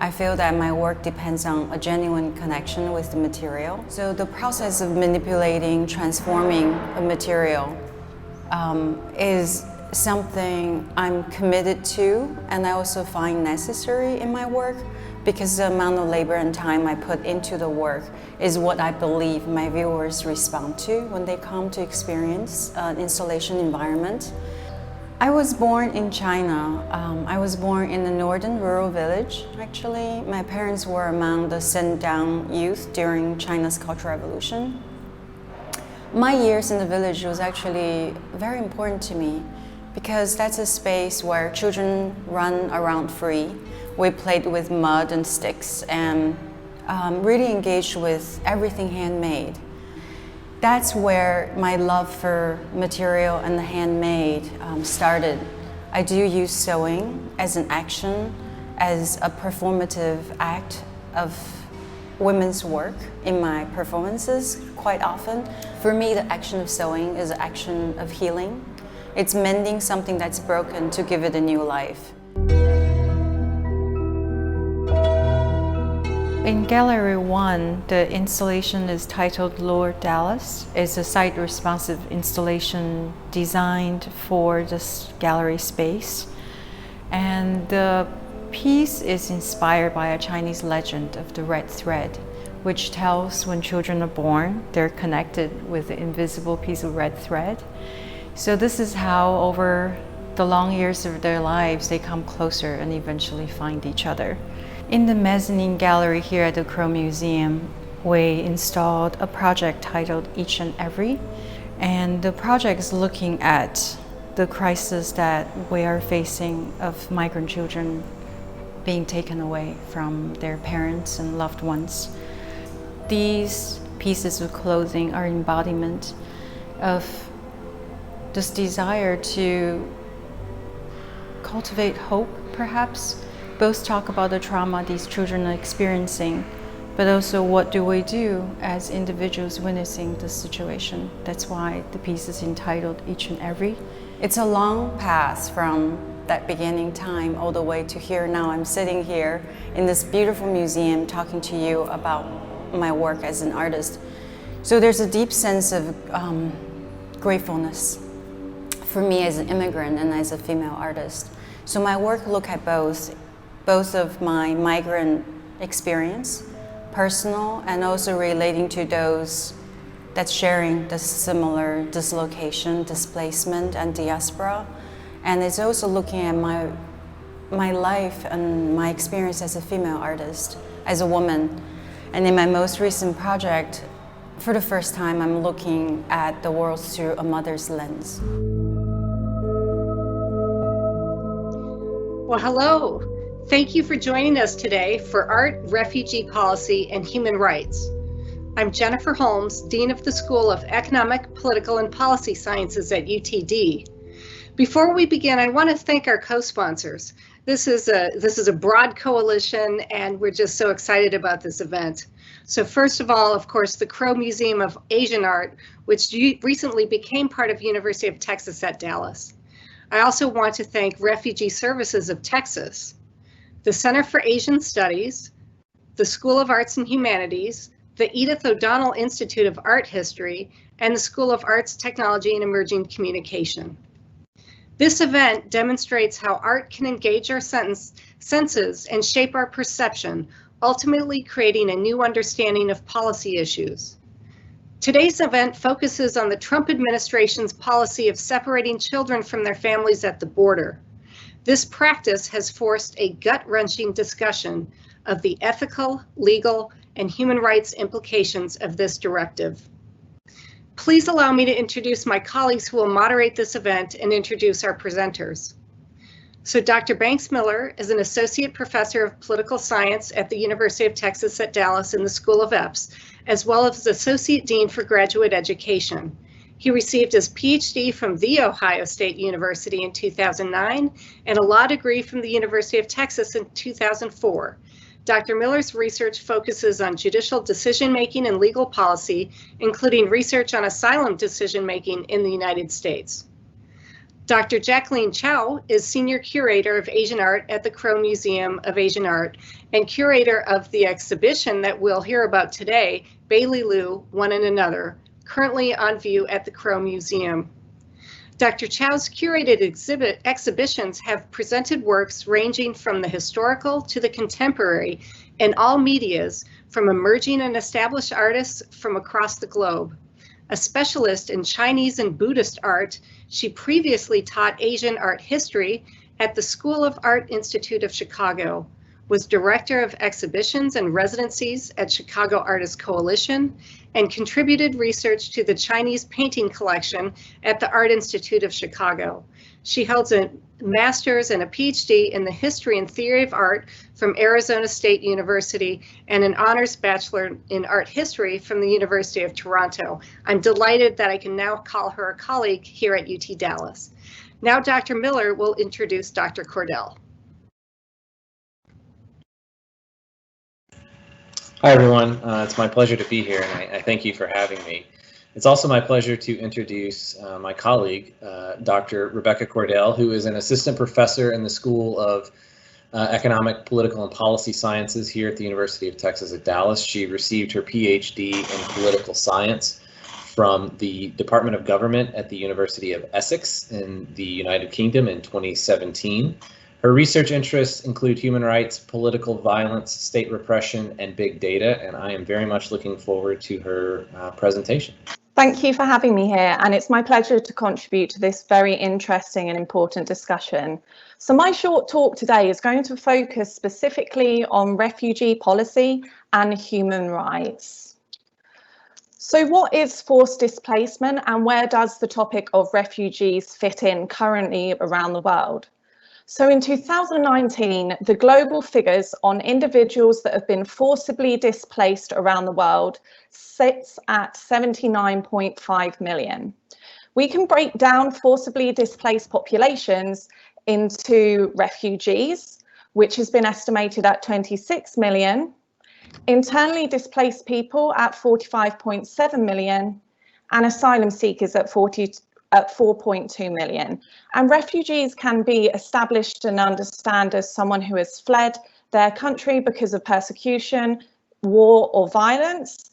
I feel that my work depends on a genuine connection with the material. So the process of manipulating, transforming a material is something I'm committed to, and I also find necessary in my work, because the amount of labor and time I put into the work is what I believe my viewers respond to when they come to experience an installation environment. I was born in China. I was born in a northern rural village, actually. My parents were among the sent down youth during China's Cultural Revolution. My years in the village was actually very important to me, because that's a space where children run around free. We played with mud and sticks and really engaged with everything handmade. That's where my love for material and the handmade started. I do use sewing as an action, as a performative act of women's work in my performances quite often. For me, the action of sewing is an action of healing. It's mending something that's broken to give it a new life. In Gallery 1, the installation is titled Lord Dallas. It's a site-responsive installation designed for this gallery space. And the piece is inspired by a Chinese legend of the red thread, which tells when children are born, they're connected with the invisible piece of red thread. So this is how, over the long years of their lives, they come closer and eventually find each other. In the mezzanine gallery here at the Crow Museum, we installed a project titled Each and Every. And the project is looking at the crisis that we are facing of migrant children being taken away from their parents and loved ones. These pieces of clothing are embodiment of this desire to cultivate hope, perhaps. Both talk about the trauma these children are experiencing, but also what do we do as individuals witnessing this situation. That's why the piece is entitled Each and Every. It's a long path from that beginning time all the way to here now. I'm sitting here in this beautiful museum talking to you about my work as an artist. So there's a deep sense of gratefulness for me as an immigrant and as a female artist. So my work look at both of my migrant experience, personal, and also relating to those that's sharing the similar dislocation, displacement, and diaspora. And it's also looking at my life and my experience as a female artist, as a woman. And in my most recent project, for the first time, I'm looking at the world through a mother's lens. Well, hello. Thank you for joining us today for Art, Refugee Policy, and Human Rights. I'm Jennifer Holmes, Dean of the School of Economic, Political, and Policy Sciences at UTD. Before we begin, I want to thank our co-sponsors. This is a broad coalition, and we're just so excited about this event. So first of all, of course, the Crow Museum of Asian Art, which recently became part of University of Texas at Dallas. I also want to thank Refugee Services of Texas, the Center for Asian Studies, the School of Arts and Humanities, the Edith O'Donnell Institute of Art History, and the School of Arts, Technology, and Emerging Communication. This event demonstrates how art can engage our senses and shape our perception, ultimately creating a new understanding of policy issues. Today's event focuses on the Trump administration's policy of separating children from their families at the border. This practice has forced a gut-wrenching discussion of the ethical, legal, and human rights implications of this directive. Please allow me to introduce my colleagues who will moderate this event and introduce our presenters. So Dr. Banks Miller is an associate professor of political science at the University of Texas at Dallas in the School of EPPS, as well as associate dean for graduate education. He received his PhD from The Ohio State University in 2009 and a law degree from the University of Texas in 2004. Dr. Miller's research focuses on judicial decision-making and legal policy, including research on asylum decision-making in the United States. Dr. Jacqueline Chao is Senior Curator of Asian Art at the Crow Museum of Asian Art and curator of the exhibition that we'll hear about today, Beili Liu, One and Another, currently on view at the Crow Museum. Dr. Chao's curated exhibitions have presented works ranging from the historical to the contemporary in all medias, from emerging and established artists from across the globe. A specialist in Chinese and Buddhist art, she previously taught Asian art history at the School of Art Institute of Chicago, was director of exhibitions and residencies at Chicago Artists Coalition, and contributed research to the Chinese painting collection at the Art Institute of Chicago. She holds a master's and a PhD in the history and theory of art from Arizona State University and an honors bachelor in art history from the University of Toronto. I'm delighted that I can now call her a colleague here at UT Dallas. Now Dr. Miller will introduce Dr. Cordell. Hi, everyone. It's my pleasure to be here, and I thank you for having me. It's also my pleasure to introduce my colleague, Dr. Rebecca Cordell, who is an assistant professor in the School of Economic, Political, and Policy Sciences here at the University of Texas at Dallas. She received her PhD in political science from the Department of Government at the University of Essex in the United Kingdom in 2017. Her research interests include human rights, political violence, state repression, and big data, and I am very much looking forward to her presentation. Thank you for having me here, and it's my pleasure to contribute to this very interesting and important discussion. So my short talk today is going to focus specifically on refugee policy and human rights. So what is forced displacement, and where does the topic of refugees fit in currently around the world? So in 2019, the global figures on individuals that have been forcibly displaced around the world sits at 79.5 million. We can break down forcibly displaced populations into refugees, which has been estimated at 26 million, internally displaced people at 45.7 million, and asylum seekers at 4.2 million. And refugees can be established and understood as someone who has fled their country because of persecution, war, or violence.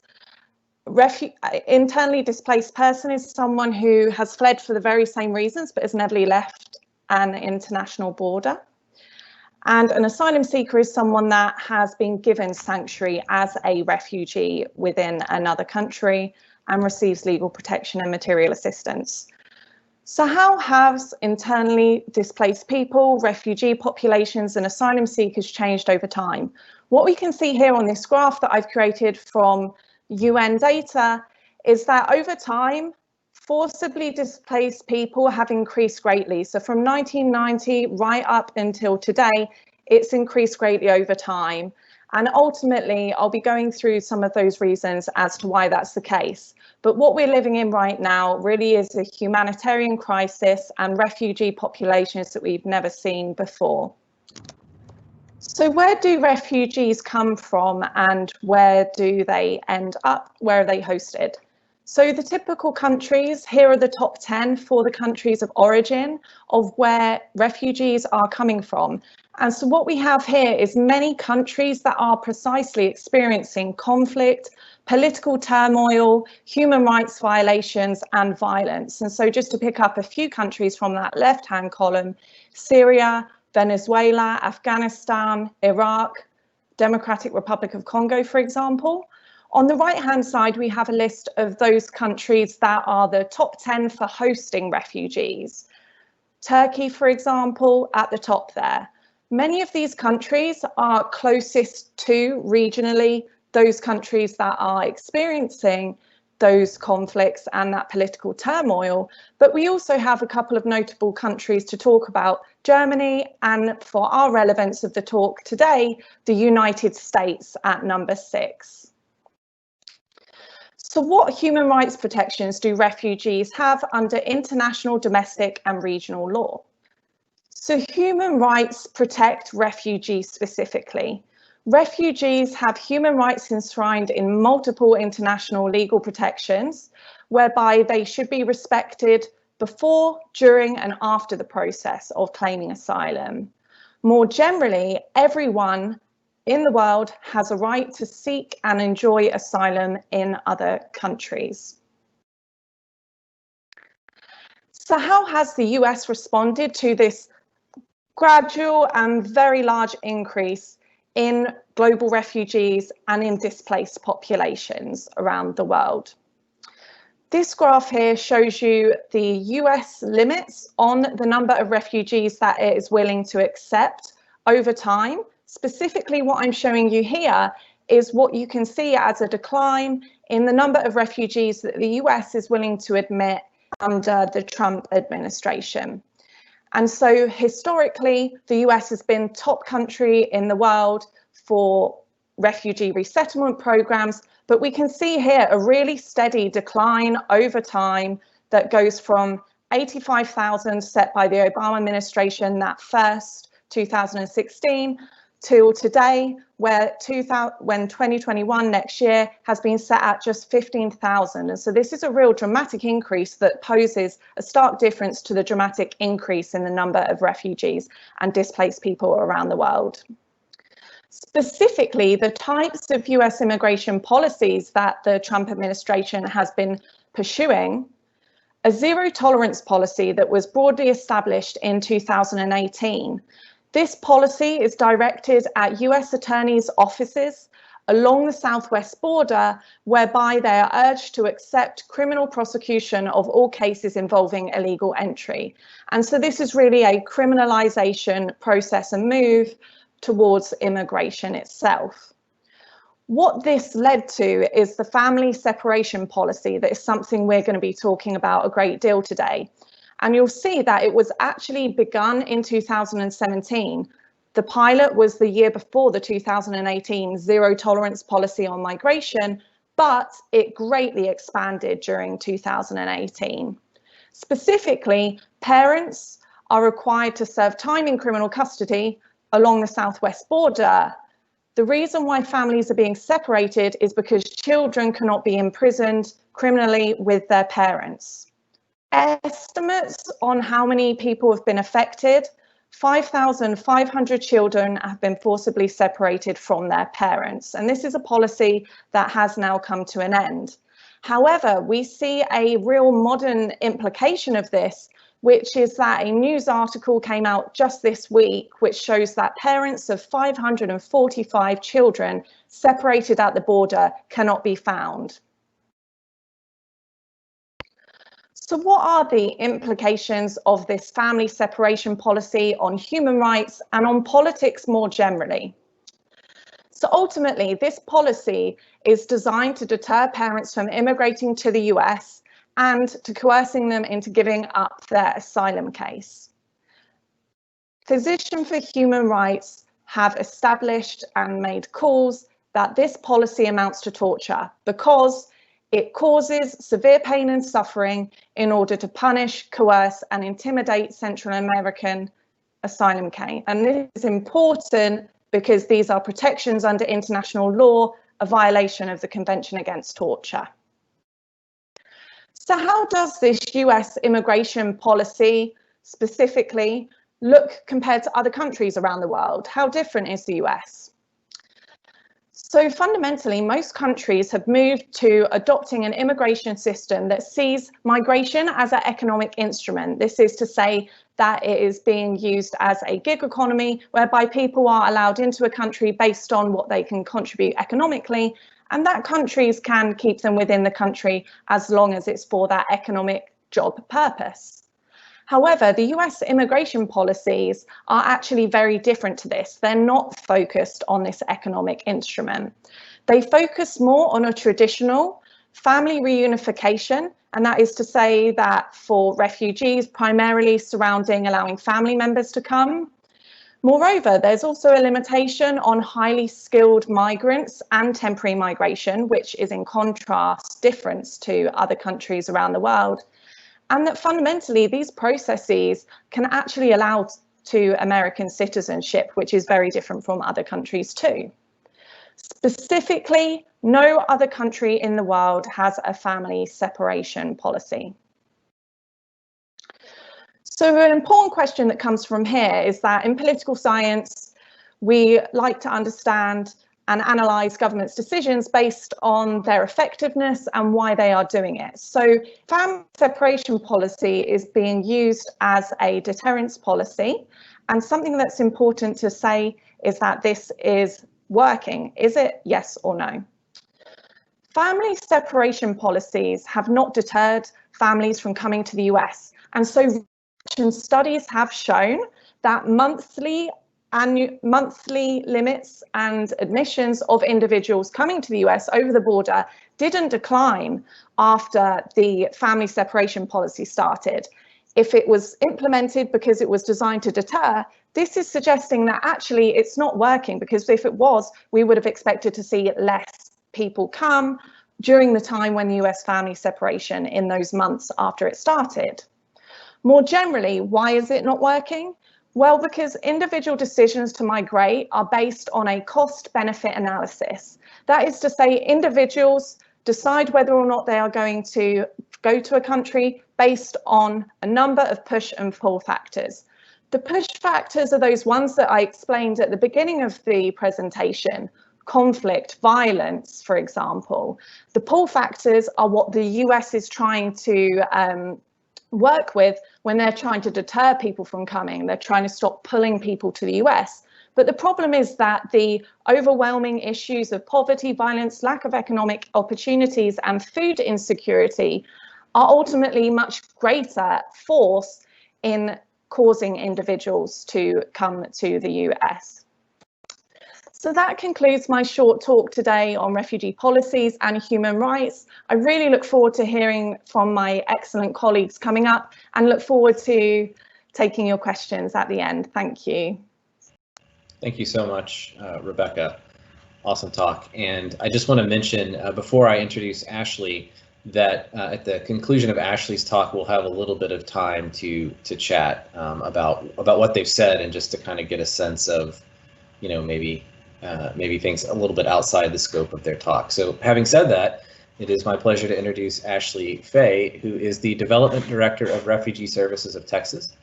Internally displaced person is someone who has fled for the very same reasons but has never left an international border. And an asylum seeker is someone that has been given sanctuary as a refugee within another country and receives legal protection and material assistance. So how has internally displaced people, refugee populations, and asylum seekers changed over time? What we can see here on this graph that I've created from UN data is that over time, forcibly displaced people have increased greatly. So from 1990 right up until today, it's increased greatly over time. And ultimately, I'll be going through some of those reasons as to why that's the case. But what we're living in right now really is a humanitarian crisis and refugee populations that we've never seen before. So where do refugees come from and where do they end up? Where are they hosted? So the typical countries, here are the top 10 for the countries of origin of where refugees are coming from. And so what we have here is many countries that are precisely experiencing conflict, political turmoil, human rights violations, and violence. And so just to pick up a few countries from that left-hand column, Syria, Venezuela, Afghanistan, Iraq, Democratic Republic of Congo, for example. On the right-hand side, we have a list of those countries that are the top 10 for hosting refugees. Turkey, for example, at the top there. Many of these countries are closest to, regionally, those countries that are experiencing those conflicts and that political turmoil. But we also have a couple of notable countries to talk about: Germany, and for our relevance of the talk today, the United States at number 6. So what human rights protections do refugees have under international, domestic, and regional law? So human rights protect refugees specifically. Refugees have human rights enshrined in multiple international legal protections, whereby they should be respected before, during, and after the process of claiming asylum. More generally, everyone in the world has a right to seek and enjoy asylum in other countries. So how has the US responded to this gradual and very large increase in global refugees and in displaced populations around the world? This graph here shows you the US limits on the number of refugees that it is willing to accept over time. Specifically, what I'm showing you here is what you can see as a decline in the number of refugees that the US is willing to admit under the Trump administration. And so historically, the US has been top country in the world for refugee resettlement programs, but we can see here a really steady decline over time that goes from 85,000 set by the Obama administration that first 2016 till today, where 2021 next year has been set at just 15,000. And so this is a real dramatic increase that poses a stark difference to the dramatic increase in the number of refugees and displaced people around the world. Specifically, the types of US immigration policies that the Trump administration has been pursuing, a zero tolerance policy that was broadly established in 2018. This policy is directed at US attorneys' offices along the southwest border, whereby they are urged to accept criminal prosecution of all cases involving illegal entry. And so this is really a criminalization process and move towards immigration itself. What this led to is the family separation policy that is something we're going to be talking about a great deal today. And you'll see that it was actually begun in 2017. The pilot was the year before the 2018 zero tolerance policy on migration, but it greatly expanded during 2018. Specifically, parents are required to serve time in criminal custody along the southwest border. The reason why families are being separated is because children cannot be imprisoned criminally with their parents. Estimates on how many people have been affected: 5,500 children have been forcibly separated from their parents. And this is a policy that has now come to an end. However, we see a real modern implication of this, which is that a news article came out just this week, which shows that parents of 545 children separated at the border cannot be found. So what are the implications of this family separation policy on human rights and on politics more generally? So ultimately, this policy is designed to deter parents from immigrating to the US and to coercing them into giving up their asylum case. Physicians for Human Rights have established and made calls that this policy amounts to torture because it causes severe pain and suffering in order to punish, coerce, and intimidate Central American asylum claims. And this is important because these are protections under international law, a violation of the Convention Against Torture. So how does this US immigration policy specifically look compared to other countries around the world? How different is the US? So fundamentally, most countries have moved to adopting an immigration system that sees migration as an economic instrument. This is to say that it is being used as a gig economy, whereby people are allowed into a country based on what they can contribute economically, and that countries can keep them within the country as long as it's for that economic job purpose. However, the US immigration policies are actually very different to this. They're not focused on this economic instrument. They focus more on a traditional family reunification, and that is to say that for refugees, primarily surrounding allowing family members to come. Moreover, there's also a limitation on highly skilled migrants and temporary migration, which is in contrast, difference to other countries around the world. And that fundamentally these processes can actually allow to American citizenship, which is very different from other countries too. Specifically, no other country in the world has a family separation policy. So an important question that comes from here is that in political science, we like to understand and analyse government's decisions based on their effectiveness and why they are doing it. So family separation policy is being used as a deterrence policy. And something that's important to say is that this is working. Is it yes or no? Family separation policies have not deterred families from coming to the US. And so studies have shown that monthly limits and admissions of individuals coming to the US over the border didn't decline after the family separation policy started. If it was implemented because it was designed to deter, this is suggesting that actually it's not working, because if it was, we would have expected to see less people come during the time when the US family separation in those months after it started. More generally, why is it not working? Well, because individual decisions to migrate are based on a cost-benefit analysis. That is to say, individuals decide whether or not they are going to go to a country based on a number of push and pull factors. The push factors are those ones that I explained at the beginning of the presentation: conflict, violence, for example. The pull factors are what the US is trying to work with when they're trying to deter people from coming. They're trying to stop pulling people to the US. But the problem is that the overwhelming issues of poverty, violence, lack of economic opportunities, and food insecurity are ultimately much greater force in causing individuals to come to the US. So that concludes my short talk today on refugee policies and human rights. I really look forward to hearing from my excellent colleagues coming up, and look forward to taking your questions at the end. Thank you. Thank you so much, Rebecca. Awesome talk. And I just want to mention before I introduce Ashley that at the conclusion of Ashley's talk, we'll have a little bit of time to chat about what they've said, and just to kind of get a sense of, you know, maybe things a little bit outside the scope of their talk. So having said that, it is my pleasure to introduce Ashley Faye, who is the Development Director of Refugee Services of Texas.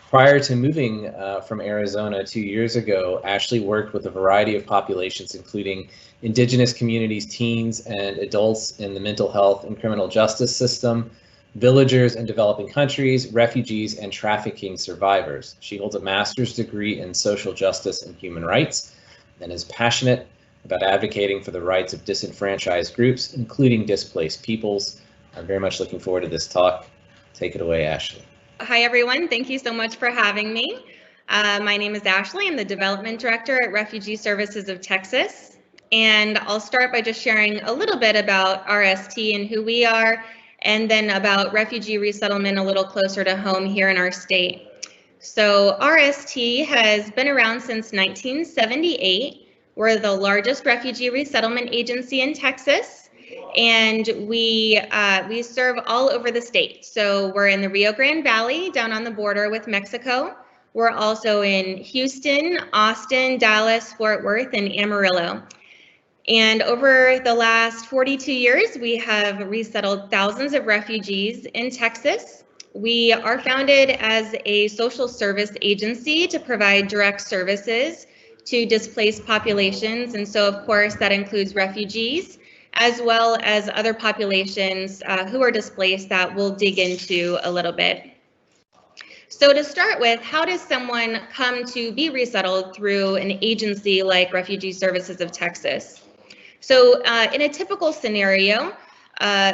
Prior to moving from Arizona 2 years ago, Ashley worked with a variety of populations, including indigenous communities, teens and adults in the mental health and criminal justice system, villagers in developing countries, refugees, and trafficking survivors. She holds a master's degree in social justice and human rights, and is passionate about advocating for the rights of disenfranchised groups, including displaced peoples. I'm very much looking forward to this talk. Take it away, Ashley. Hi, everyone. Thank you so much for having me. My name is Ashley. I'm the Development Director at Refugee Services of Texas. And I'll start by just sharing a little bit about RST and who we are, and then about refugee resettlement a little closer to home here in our state. So RST has been around since 1978. We're the largest refugee resettlement agency in Texas, and we serve all over the state. So we're in the Rio Grande Valley, down on the border with Mexico. We're also in Houston, Austin, Dallas, Fort Worth, and Amarillo. And over the last 42 years, we have resettled thousands of refugees in Texas. We are founded as a social service agency to provide direct services to displaced populations. And so, of course, that includes refugees, as well as other populations who are displaced that we'll dig into a little bit. So to start with, how does someone come to be resettled through an agency like Refugee Services of Texas? So in a typical scenario,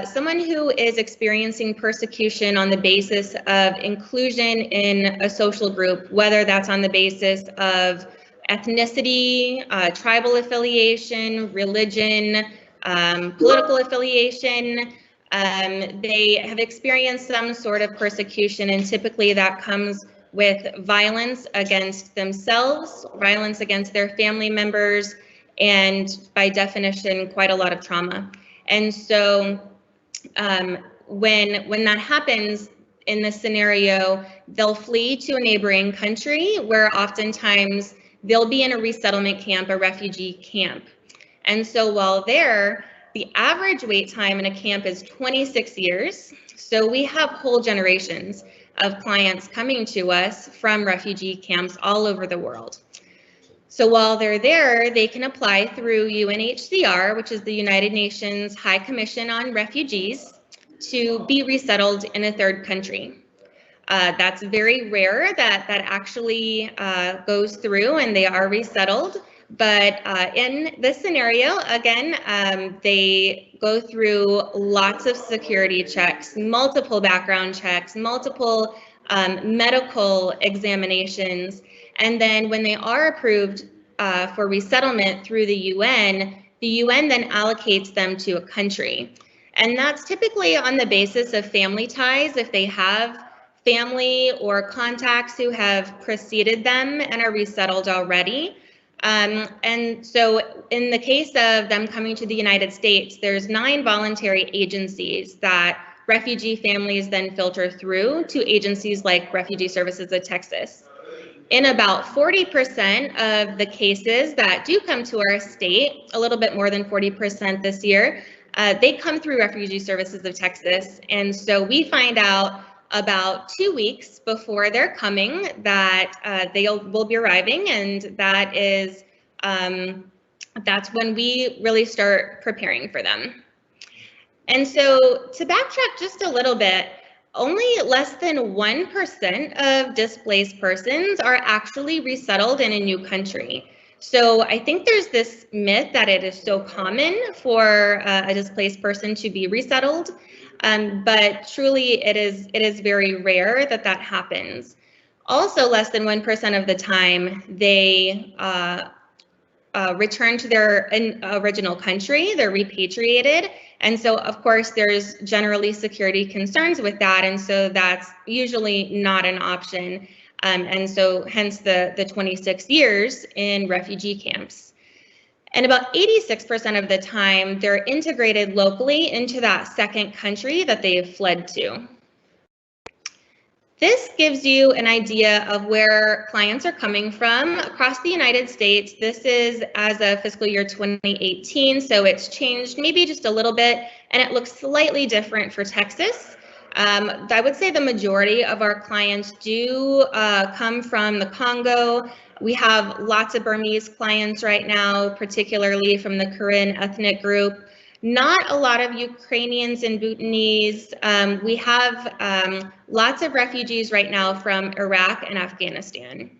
someone who is experiencing persecution on the basis of inclusion in a social group, whether that's on the basis of ethnicity, tribal affiliation, religion, political affiliation, they have experienced some sort of persecution, and typically that comes with violence against themselves, violence against their family members, and by definition, quite a lot of trauma. And so when that happens in this scenario, they'll flee to a neighboring country where oftentimes they'll be in a resettlement camp, a refugee camp. And so while there, the average wait time in a camp is 26 years. So we have whole generations of clients coming to us from refugee camps all over the world. So while they're there, they can apply through UNHCR, which is the United Nations High Commission on Refugees, to be resettled in a third country. That's very rare that actually goes through and they are resettled. But in this scenario, again, they go through lots of security checks, multiple background checks, multiple medical examinations. And then when they are approved for resettlement through the UN then allocates them to a country. And that's typically on the basis of family ties, if they have family or contacts who have preceded them and are resettled already. And so in the case of them coming to the United States, there's 9 voluntary agencies that refugee families then filter through to agencies like Refugee Services of Texas. In about 40% of the cases that do come to our state, a little bit more than 40% this year, they come through Refugee Services of Texas. And so we find out about 2 weeks before they're coming that they will be arriving, and that is that's when we really start preparing for them. And so to backtrack just a little bit, only less than 1% of displaced persons are actually resettled in a new country. So I think there's this myth that it is so common for a displaced person to be resettled. But truly it is very rare that happens. Also, less than 1% of the time they return to their original country, they're repatriated. And so of course there's generally security concerns with that. And so that's usually not an option. And so hence the 26 years in refugee camps. And about 86% of the time, they're integrated locally into that second country that they have fled to. This gives you an idea of where clients are coming from across the United States. This is as of fiscal year 2018, so it's changed maybe just a little bit, and it looks slightly different for Texas. I would say the majority of our clients do come from the Congo. We have lots of Burmese clients right now, particularly from the Karen ethnic group. Not a lot of Ukrainians and Bhutanese. We have lots of refugees right now from Iraq and Afghanistan.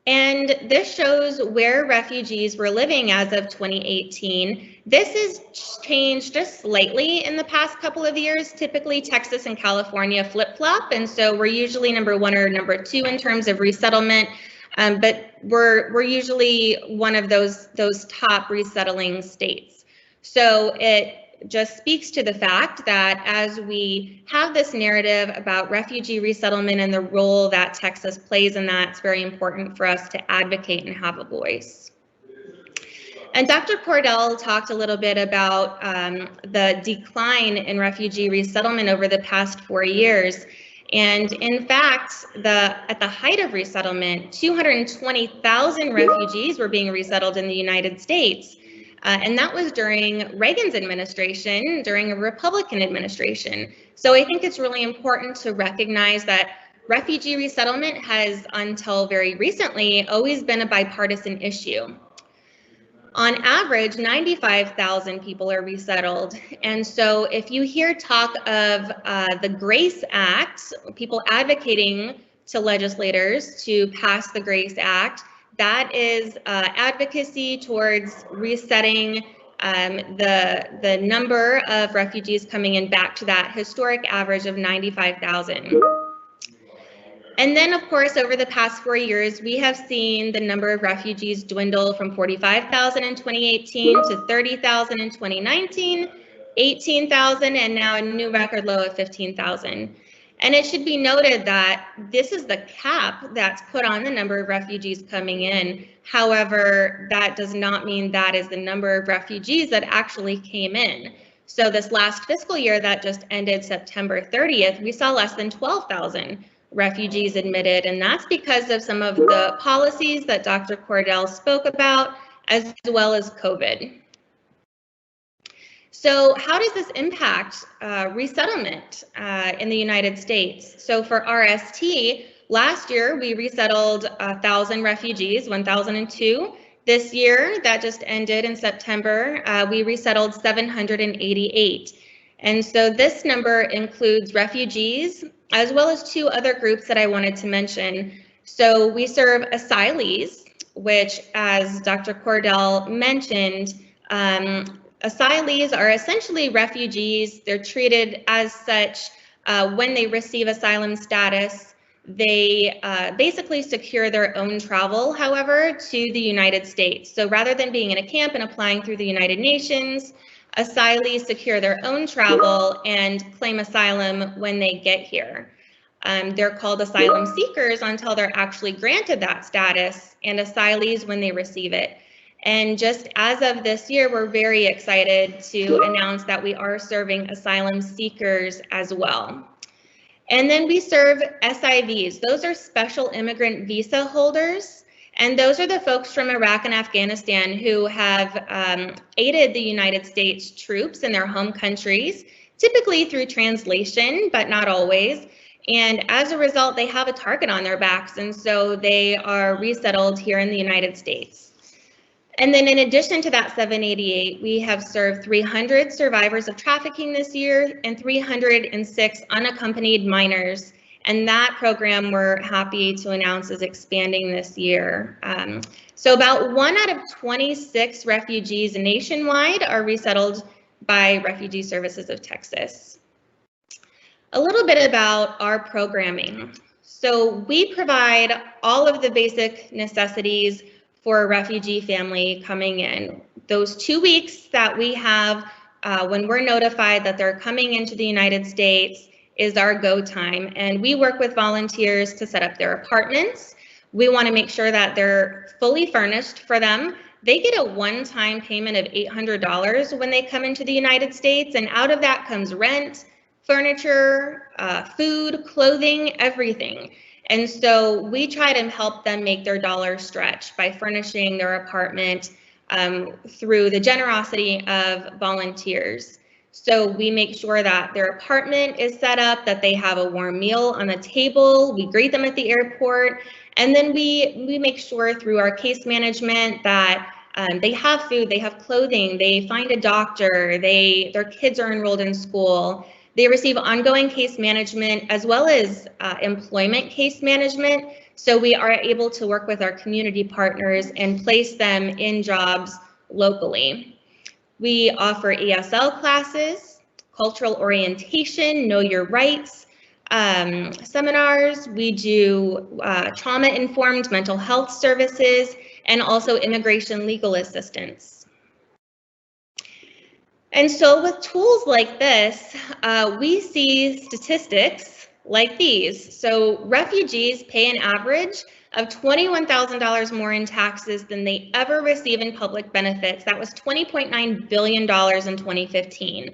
And this shows where refugees were living as of 2018. This has changed just slightly in the past couple of years. Typically, Texas and California flip-flop, and so we're usually number 1 or number 2 in terms of resettlement. But we're usually one of those top resettling states. So it just speaks to the fact that as we have this narrative about refugee resettlement and the role that Texas plays in that, it's very important for us to advocate and have a voice. And Dr. Cordell talked a little bit about the decline in refugee resettlement over the past 4 years. And in fact, at the height of resettlement, 220,000 refugees were being resettled in the United States. And that was during Reagan's administration, during a Republican administration. So I think it's really important to recognize that refugee resettlement has, until very recently, always been a bipartisan issue. On average, 95,000 people are resettled. And so if you hear talk of the GRACE Act, people advocating to legislators to pass the GRACE Act, that is advocacy towards resetting the number of refugees coming in back to that historic average of 95,000. And then, of course, over the past 4 years, we have seen the number of refugees dwindle from 45,000 in 2018 to 30,000 in 2019, 18,000, and now a new record low of 15,000. And it should be noted that this is the cap that's put on the number of refugees coming in. However, that does not mean that is the number of refugees that actually came in. So this last fiscal year that just ended September 30th, we saw less than 12,000 refugees admitted, and that's because of some of the policies that Dr. Cordell spoke about, as well as COVID. So how does this impact resettlement in the United States? So for RST, last year we resettled 1,000 refugees, 1,002. This year, that just ended in September, we resettled 788. And so this number includes refugees, as well as 2 other groups that I wanted to mention. So we serve asylees, which, as Dr. Cordell mentioned, asylees are essentially refugees. They're treated as such when they receive asylum status. They basically secure their own travel, however, to the United States. So rather than being in a camp and applying through the United Nations, asylees secure their own travel and claim asylum when they get here. They're called asylum seekers until they're actually granted that status, and asylees when they receive it. And just as of this year, we're very excited to announce that we are serving asylum seekers as well. And then we serve SIVs. Those are special immigrant visa holders. And those are the folks from Iraq and Afghanistan who have aided the United States troops in their home countries, typically through translation, but not always. And as a result, they have a target on their backs, and so they are resettled here in the United States. And then in addition to that 788, we have served 300 survivors of trafficking this year and 306 unaccompanied minors. And that program we're happy to announce is expanding this year. So about 1 out of 26 refugees nationwide are resettled by Refugee Services of Texas. A little bit about our programming. So we provide all of the basic necessities for a refugee family coming in. Those 2 weeks that we have when we're notified that they're coming into the United States is our go time. And we work with volunteers to set up their apartments. We want to make sure that they're fully furnished for them. They get a one-time payment of $800 when they come into the United States, and out of that comes rent, furniture, food, clothing, everything. And so we try to help them make their dollar stretch by furnishing their apartment through the generosity of volunteers. So we make sure that their apartment is set up, that they have a warm meal on the table. We greet them at the airport. And then we make sure through our case management that they have food, they have clothing, they find a doctor, their kids are enrolled in school. They receive ongoing case management as well as employment case management. So we are able to work with our community partners and place them in jobs locally. We offer ESL classes, cultural orientation, know your rights, seminars. We do trauma-informed mental health services and also immigration legal assistance. And so with tools like this, we see statistics like these. So refugees pay an average of $21,000 more in taxes than they ever receive in public benefits. That was $20.9 billion in 2015.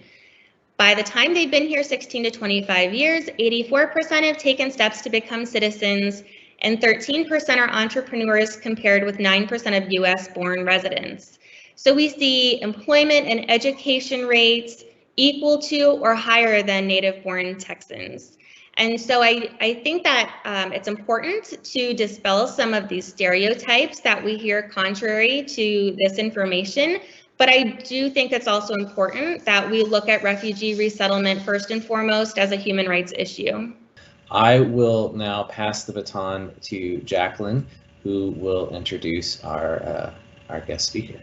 By the time they've been here 16 to 25 years, 84% have taken steps to become citizens, and 13% are entrepreneurs compared with 9% of US-born residents. So we see employment and education rates equal to or higher than native-born Texans. And so I think that it's important to dispel some of these stereotypes that we hear contrary to this information. But I do think it's also important that we look at refugee resettlement first and foremost as a human rights issue. I will now pass the baton to Jacqueline, who will introduce our guest speaker.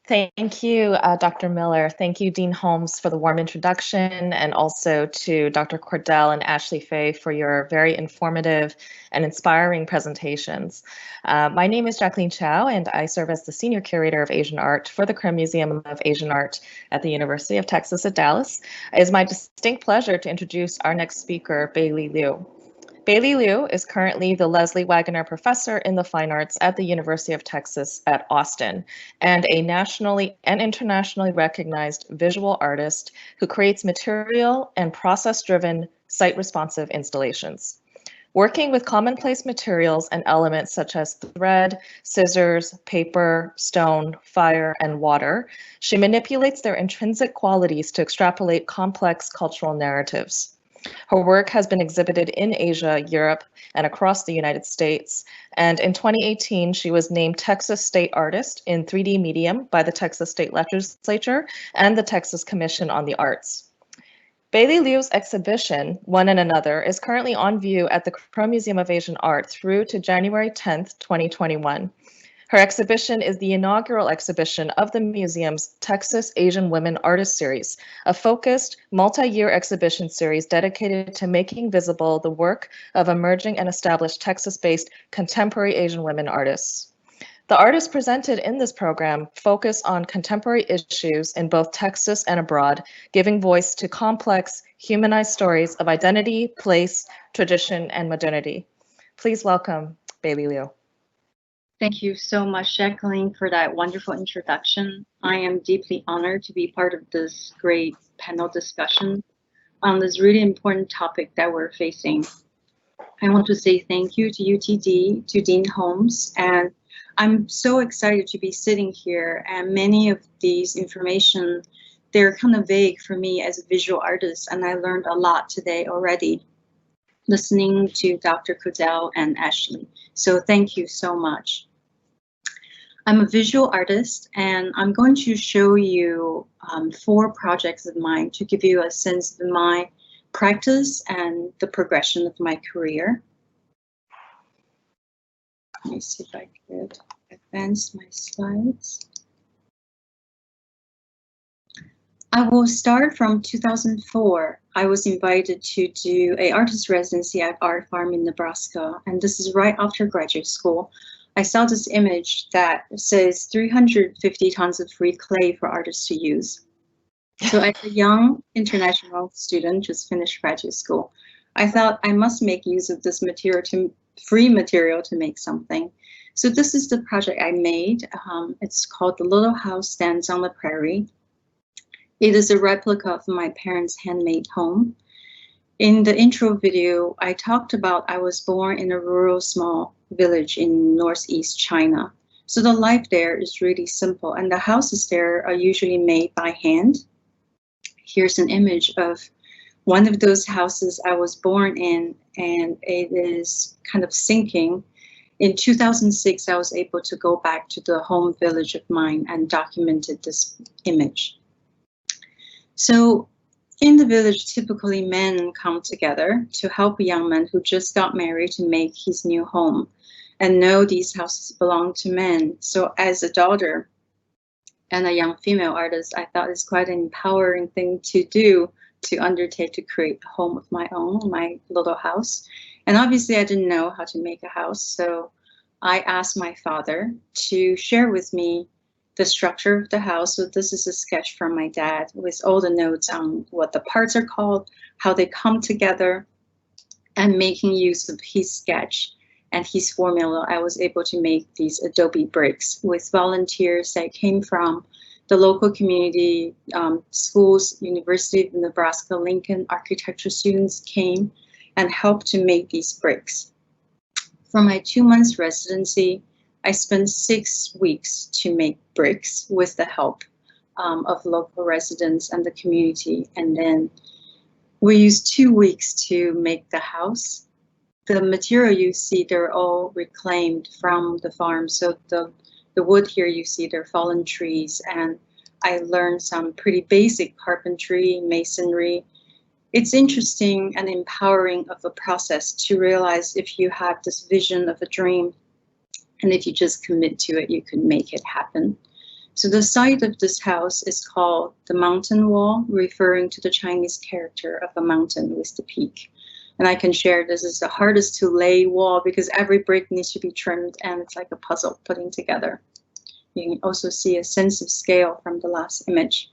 Thank you, Dr. Miller. Thank you, Dean Holmes, for the warm introduction, and also to Dr. Cordell and Ashley Faye for your very informative and inspiring presentations. My name is Jacqueline Chao, and I serve as the Senior Curator of Asian Art for the Krim Museum of Asian Art at the University of Texas at Dallas. It is my distinct pleasure to introduce our next speaker, Beili Liu. Beili Liu is currently the Leslie Waggoner Professor in the Fine Arts at the University of Texas at Austin, and a nationally and internationally recognized visual artist who creates material and process-driven, site-responsive installations. Working with commonplace materials and elements such as thread, scissors, paper, stone, fire, and water, she manipulates their intrinsic qualities to extrapolate complex cultural narratives. Her work has been exhibited in Asia, Europe, and across the United States. And in 2018, she was named Texas State Artist in 3D Medium by the Texas State Legislature and the Texas Commission on the Arts. Beili Liu's exhibition, One and Another, is currently on view at the Crow Museum of Asian Art through to January 10th, 2021. Her exhibition is the inaugural exhibition of the museum's Texas Asian Women Artist Series, a focused, multi-year exhibition series dedicated to making visible the work of emerging and established Texas-based contemporary Asian women artists. The artists presented in this program focus on contemporary issues in both Texas and abroad, giving voice to complex, humanized stories of identity, place, tradition, and modernity. Please welcome Beili Liu. Thank you so much, Jacqueline, for that wonderful introduction. I am deeply honored to be part of this great panel discussion on this really important topic that we're facing. I want to say thank you to UTD, to Dean Holmes, and I'm so excited to be sitting here, and many of these information, they're kind of vague for me as a visual artist, and I learned a lot today already listening to Dr. Cordell and Ashley. So thank you so much. I'm a visual artist, and I'm going to show you 4 projects of mine to give you a sense of my practice and the progression of my career. Let me see if I could advance my slides. I will start from 2004. I was invited to do an artist residency at Art Farm in Nebraska, and this is right after graduate school. I saw this image that says 350 tons of free clay for artists to use. So as a young international student, just finished graduate school, I thought I must make use of this free material to make something. So this is the project I made. It's called The Little House Stands on the Prairie. It is a replica of my parents' handmade home. In the intro video, I talked about I was born in a rural small village in northeast China. So the life there is really simple, and the houses there are usually made by hand. Here's an image of one of those houses I was born in, and it is kind of sinking. In 2006, I was able to go back to the home village of mine and documented this image. So in the village, typically men come together to help a young man who just got married to make his new home and know these houses belong to men. So as a daughter and a young female artist, I thought it's quite an empowering thing to do, to undertake to create a home of my own, my little house. And obviously I didn't know how to make a house, so I asked my father to share with me the structure of the house. So this is a sketch from my dad with all the notes on what the parts are called, how they come together, and making use of his sketch and his formula, I was able to make these adobe bricks with volunteers that came from the local community, schools, University of Nebraska, Lincoln architecture students came and helped to make these bricks. For my 2 months residency, I spent 6 weeks to make bricks with the help of local residents and the community. And then we used 2 weeks to make the house. The material you see, they're all reclaimed from the farm. So the wood here you see, they're fallen trees. And I learned some pretty basic carpentry, masonry. It's interesting and empowering of a process to realize if you have this vision of a dream, and if you just commit to it, you can make it happen. So the site of this house is called the Mountain Wall, referring to the Chinese character of a mountain with the peak. And I can share this is the hardest to lay wall because every brick needs to be trimmed and it's like a puzzle putting together. You can also see a sense of scale from the last image.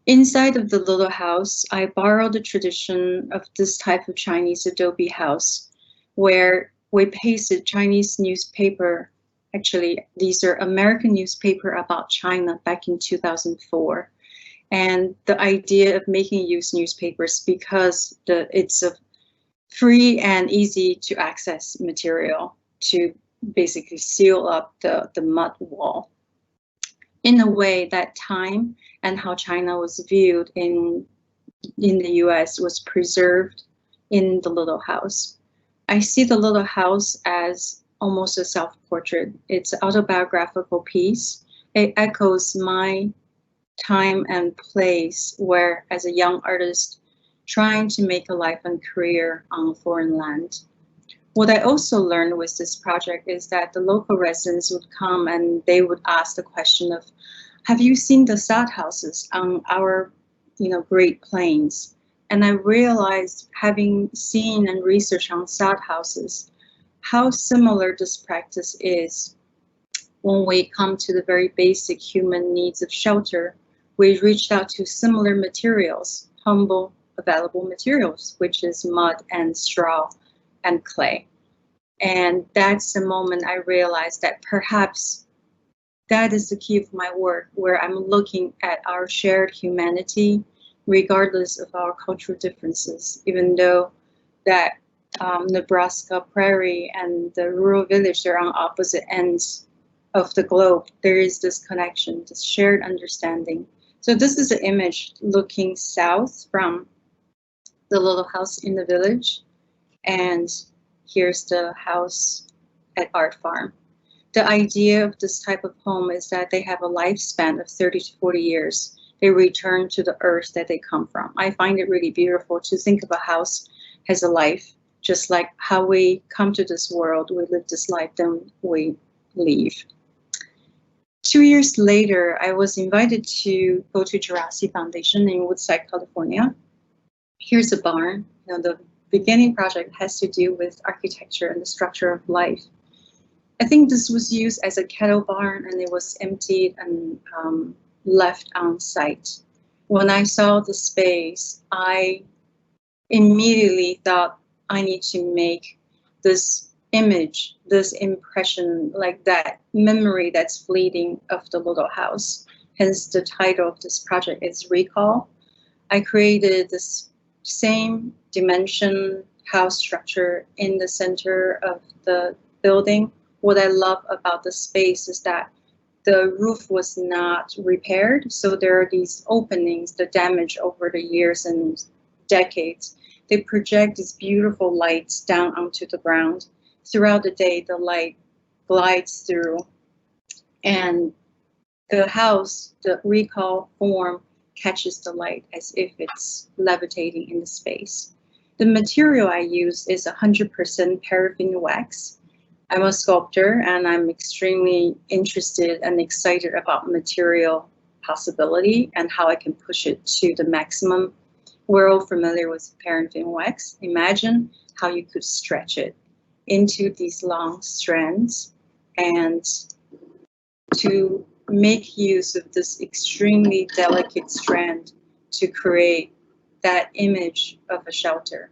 Inside of the little house, I borrowed the tradition of this type of Chinese adobe house where we pasted Chinese newspaper. Actually, these are American newspaper about China back in 2004. And the idea of making use newspapers because it's a free and easy to access material to basically seal up the mud wall. In a way, that time and how China was viewed in the US was preserved in the little house. I see the little house as almost a self-portrait. It's an autobiographical piece. It echoes my time and place where, as a young artist, trying to make a life and career on a foreign land. What I also learned with this project is that the local residents would come and they would ask the question of, have you seen the sod houses on our, Great Plains? And I realized, having seen and researched on sod houses, how similar this practice is. When we come to the very basic human needs of shelter, we reached out to similar materials, humble, available materials, which is mud and straw and clay. And that's the moment I realized that perhaps that is the key of my work, where I'm looking at our shared humanity, regardless of our cultural differences, even though that Nebraska prairie and the rural village are on opposite ends of the globe. There is this connection, this shared understanding. So this is an image looking south from the little house in the village, and here's the house at Art Farm. The idea of this type of home is that they have a lifespan of 30 to 40 years. They return to the earth that they come from. I find it really beautiful to think of a house as a life, just like how we come to this world, we live this life, then we leave. 2 years later, I was invited to go to Jurassic Foundation in Woodside, California. Here's a barn. The beginning project has to do with architecture and the structure of life. I think this was used as a cattle barn, and it was emptied and left on site. When I saw the space, I immediately thought I need to make this image, this impression, like that memory that's fleeting of the little house. Hence the title of this project is Recall. I created this same dimension house structure in the center of the building. What I love about the space is that the roof was not repaired, so there are these openings, the damage over the years and decades. They project these beautiful lights down onto the ground. Throughout the day, the light glides through, and the house, the recall form, catches the light as if it's levitating in the space. The material I use is 100% paraffin wax. I'm a sculptor, and I'm extremely interested and excited about material possibility and how I can push it to the maximum. We're all familiar with paraffin wax. Imagine how you could stretch it into these long strands and to make use of this extremely delicate strand to create that image of a shelter.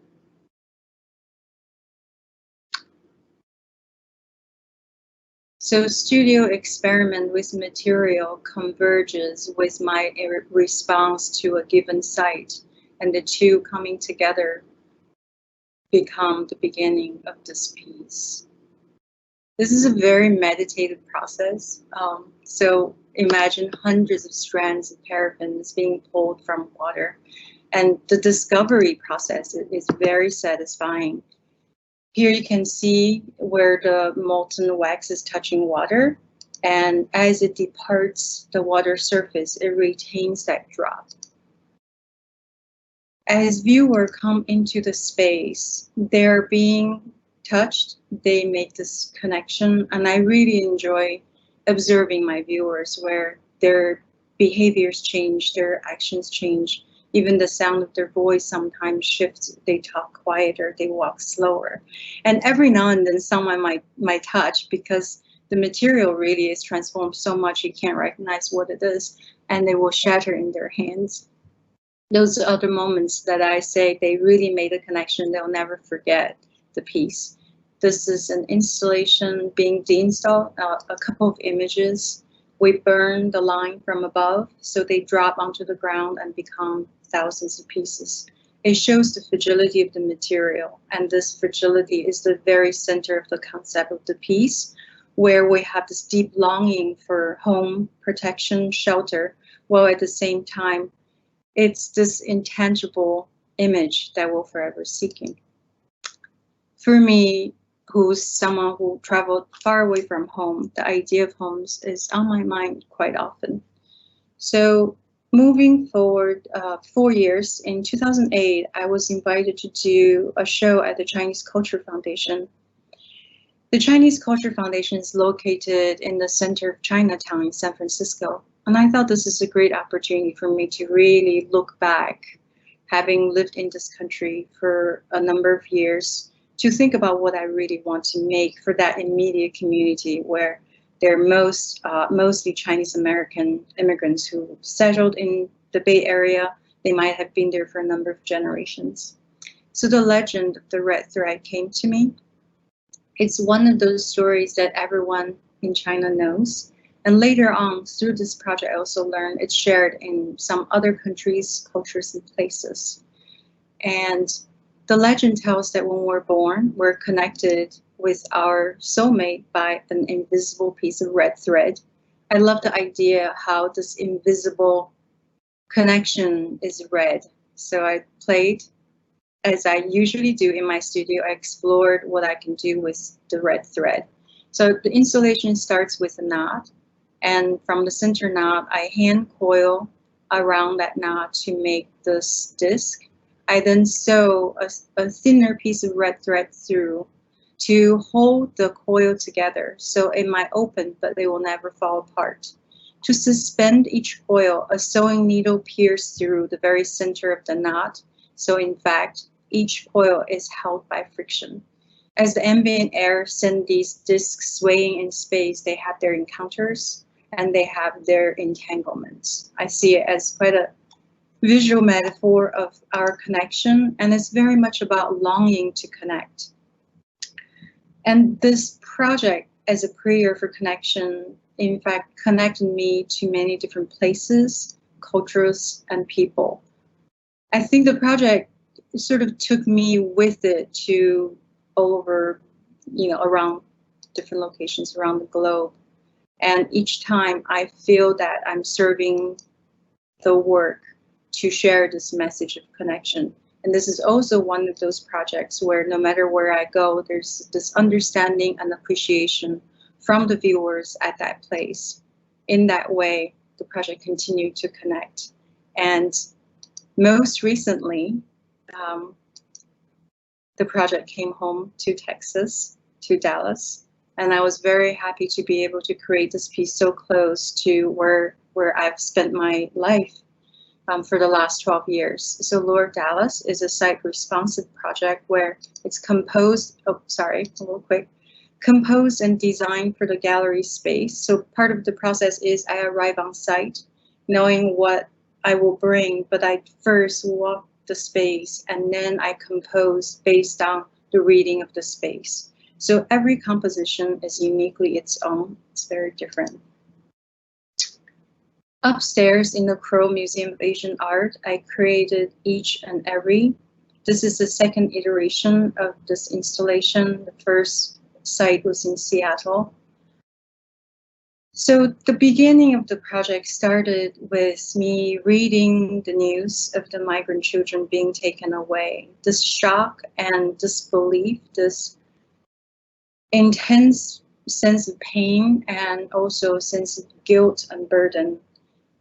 So studio experiment with material converges with my response to a given site, and the two coming together become the beginning of this piece. This is a very meditative process. So imagine hundreds of strands of paraffin being pulled from water, and the discovery process is very satisfying. Here you can see where the molten wax is touching water, and as it departs the water surface, it retains that drop. As viewers come into the space, they're being touched, they make this connection, and I really enjoy observing my viewers where their behaviors change, their actions change. Even the sound of their voice sometimes shifts. They talk quieter, they walk slower. And every now and then someone might touch, because the material really is transformed so much you can't recognize what it is, and they will shatter in their hands. Those are the moments that I say they really made a connection. They'll never forget the piece. This is an installation being deinstalled, a couple of images. We burn the line from above, so they drop onto the ground and become thousands of pieces. it shows the fragility of the material. And this fragility is the very center of the concept of the piece, where we have this deep longing for home, protection, shelter, while at the same time, it's this intangible image that we're forever seeking. For me, who's someone who traveled far away from home, the idea of homes is on my mind quite often. So moving forward 4 years, in 2008, I was invited to do a show at the Chinese Culture Foundation. The Chinese Culture Foundation is located in the center of Chinatown in San Francisco. And I thought this is a great opportunity for me to really look back, having lived in this country for a number of years, to think about what I really want to make for that immediate community where they're mostly Chinese American immigrants who settled in the Bay Area. They might have been there for a number of generations. So the legend of the red thread came to me. It's one of those stories that everyone in China knows. And later on, through this project, I also learned it's shared in some other countries, cultures, and places. And the legend tells that when we're born, we're connected with our soulmate by an invisible piece of red thread. I love the idea how this invisible connection is red. So I played, as I usually do in my studio, I explored what I can do with the red thread. So the installation starts with a knot. And from the center knot, I hand coil around that knot to make this disc. I then sew a thinner piece of red thread through to hold the coil together so it might open, but they will never fall apart. To suspend each coil, a sewing needle pierces through the very center of the knot. So in fact, each coil is held by friction. As the ambient air sends these discs swaying in space, they have their encounters and they have their entanglements. I see it as quite a visual metaphor of our connection, and it's very much about longing to connect. And this project, as a prayer for connection, in fact, connected me to many different places, cultures, and people. I think the project sort of took me with it to all over, around different locations around the globe. And each time I feel that I'm serving the work to share this message of connection. And this is also one of those projects where no matter where I go, there's this understanding and appreciation from the viewers at that place. In that way, the project continued to connect. And most recently, the project came home to Texas, to Dallas. And I was very happy to be able to create this piece so close to where I've spent my life for the last 12 years. So Lower Dallas is a site-responsive project where it's composed and designed for the gallery space. So part of the process is I arrive on site knowing what I will bring, but I first walk the space and then I compose based on the reading of the space. So every composition is uniquely its own. It's very different. Upstairs in the Crow Museum of Asian Art, I created each and every. This is the second iteration of this installation. The first site was in Seattle. So the beginning of the project started with me reading the news of the migrant children being taken away. This shock and disbelief, this intense sense of pain and also a sense of guilt and burden.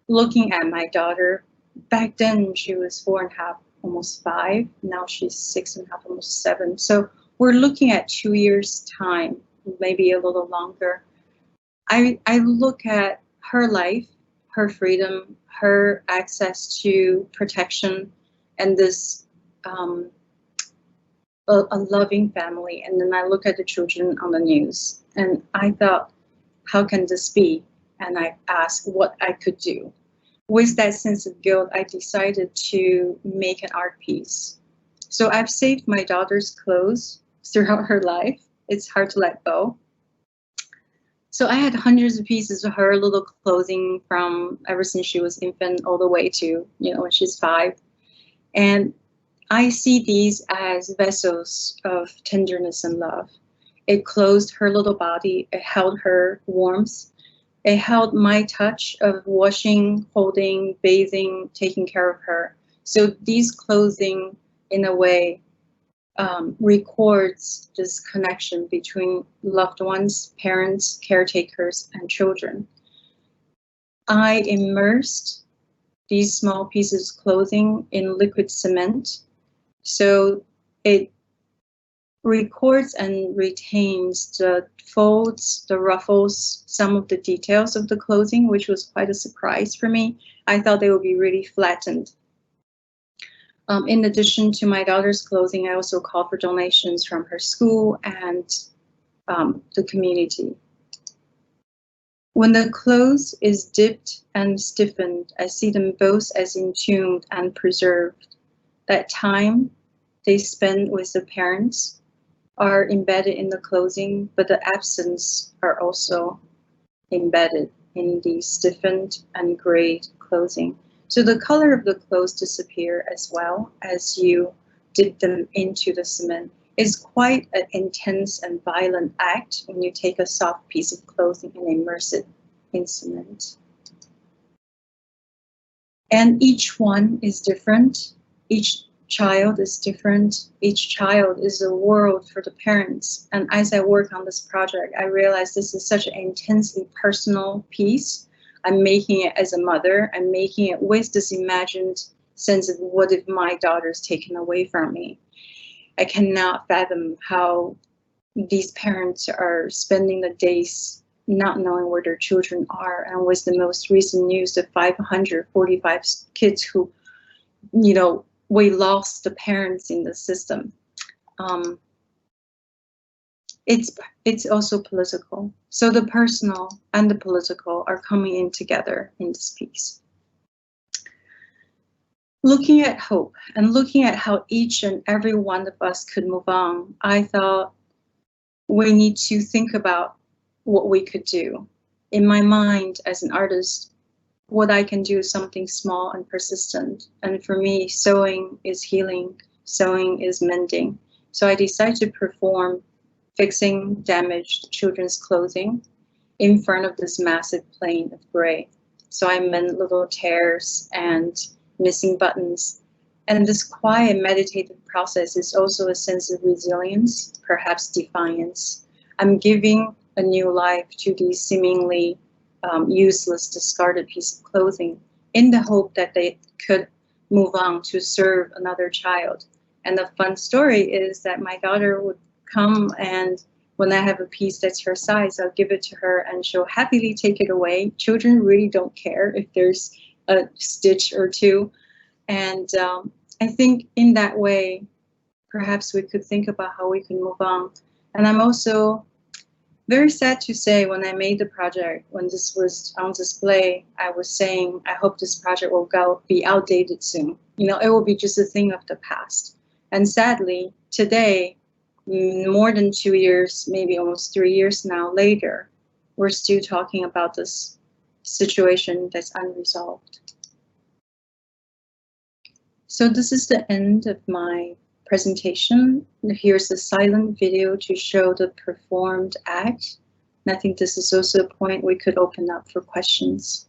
Looking at my daughter, back then she was 4.5, almost 5. Now she's 6.5, almost 7. So we're looking at 2 years' time, maybe a little longer. I look at her life, her freedom, her access to protection, and this a loving family. And then I look at the children on the news, and I thought, how can this be? And I asked what I could do. With that sense of guilt, I decided to make an art piece. So I've saved my daughter's clothes throughout her life. It's hard to let go. So I had hundreds of pieces of her little clothing from ever since she was infant all the way to, when she's 5. And I see these as vessels of tenderness and love. It clothed her little body, it held her warmth, it held my touch of washing, holding, bathing, taking care of her. So these clothing, in a way, records this connection between loved ones, parents, caretakers, and children. I immersed these small pieces of clothing in liquid cement, so it records and retains the folds, the ruffles, some of the details of the clothing, which was quite a surprise for me. I thought they would be really flattened. In addition to my daughter's clothing, I also called for donations from her school and the community. When the clothes is dipped and stiffened, I see them both as entombed and preserved. That time they spend with the parents are embedded in the clothing, but the absence are also embedded in the stiffened and grayed clothing. So the color of the clothes disappear as well as you dip them into the cement. It's quite an intense and violent act when you take a soft piece of clothing and immerse it in cement. And each one is different. Each child is different. Each child is a world for the parents. And as I work on this project, I realized this is such an intensely personal piece. I'm making it as a mother. I'm making it with this imagined sense of what if my daughter's taken away from me. I cannot fathom how these parents are spending the days not knowing where their children are. And with the most recent news of 545 kids who, we lost the parents in the system. It's also political. So the personal and the political are coming in together in this piece. Looking at hope and looking at how each and every one of us could move on, I thought we need to think about what we could do. In my mind, as an artist, what I can do is something small and persistent. And for me, sewing is healing, sewing is mending. So I decided to perform fixing damaged children's clothing in front of this massive plane of gray. So I mend little tears and missing buttons. And this quiet meditative process is also a sense of resilience, perhaps defiance. I'm giving a new life to these seemingly useless, discarded piece of clothing in the hope that they could move on to serve another child. And the fun story is that my daughter would come, and when I have a piece that's her size, I'll give it to her and she'll happily take it away. Children really don't care if there's a stitch or two. And I think in that way, perhaps we could think about how we can move on. And I'm also very sad to say, when I made the project, when this was on display, I was saying, I hope this project will be outdated soon. It will be just a thing of the past. And sadly, today, more than 2 years, maybe almost 3 years now later, we're still talking about this situation that's unresolved. So this is the end of my presentation. Here's a silent video to show the performed act. And I think this is also a point we could open up for questions.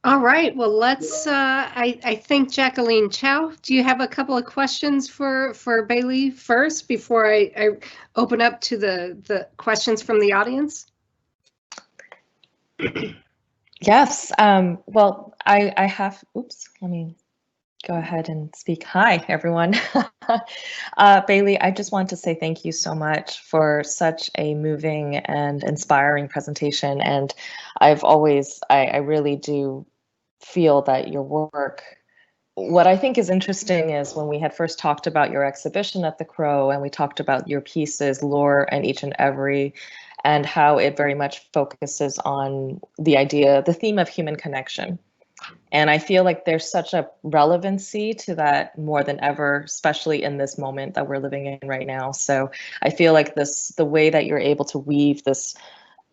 All right, well, let's, I think Jacqueline Chao, do you have a couple of questions for Beili first before I open up to the questions from the audience? Yes, well, I have, oops, let me go ahead and speak. Hi, everyone. Beili, I just want to say thank you so much for such a moving and inspiring presentation. And I really do feel that your work, what I think is interesting is when we had first talked about your exhibition at the Crow and we talked about your pieces, Lore and Each and Every, and how it very much focuses on the theme of human connection. And I feel like there's such a relevancy to that more than ever, especially in this moment that we're living in right now. So I feel like the way that you're able to weave this,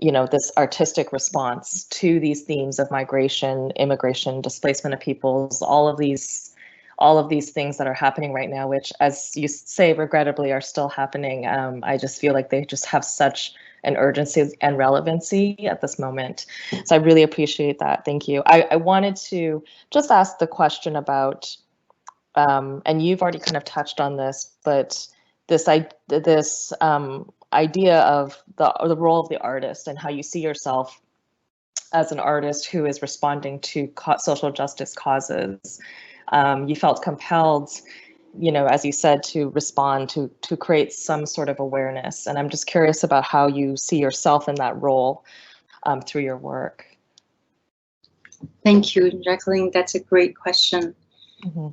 this artistic response to these themes of migration, immigration, displacement of peoples, all of these things that are happening right now, which, as you say, regrettably are still happening. I just feel like they just have such an urgency and relevancy at this moment. So I really appreciate that. Thank you. I wanted to just ask the question about, and you've already kind of touched on this, but this idea of the role of the artist and how you see yourself as an artist who is responding to social justice causes. You felt compelled, as you said, to respond, to create some sort of awareness. And I'm just curious about how you see yourself in that role through your work. Thank you, Jacqueline. That's a great question. Mm-hmm.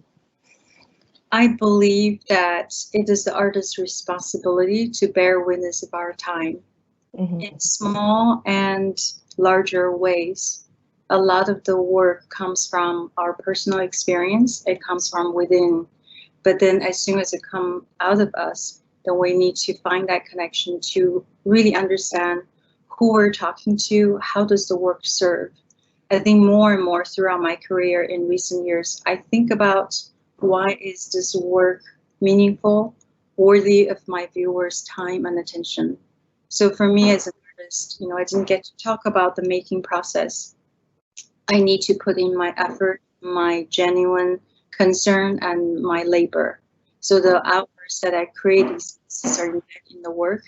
I believe that it is the artist's responsibility to bear witness of our time in small and larger ways. A lot of the work comes from our personal experience. It comes from within. But then as soon as it comes out of us, then we need to find that connection to really understand who we're talking to, how does the work serve. I think more and more throughout my career in recent years, I think about why is this work meaningful, worthy of my viewers' time and attention. So for me as an artist, I didn't get to talk about the making process. I need to put in my effort, my genuine concern, and my labor. So the hours that I create these pieces are embedded in the work,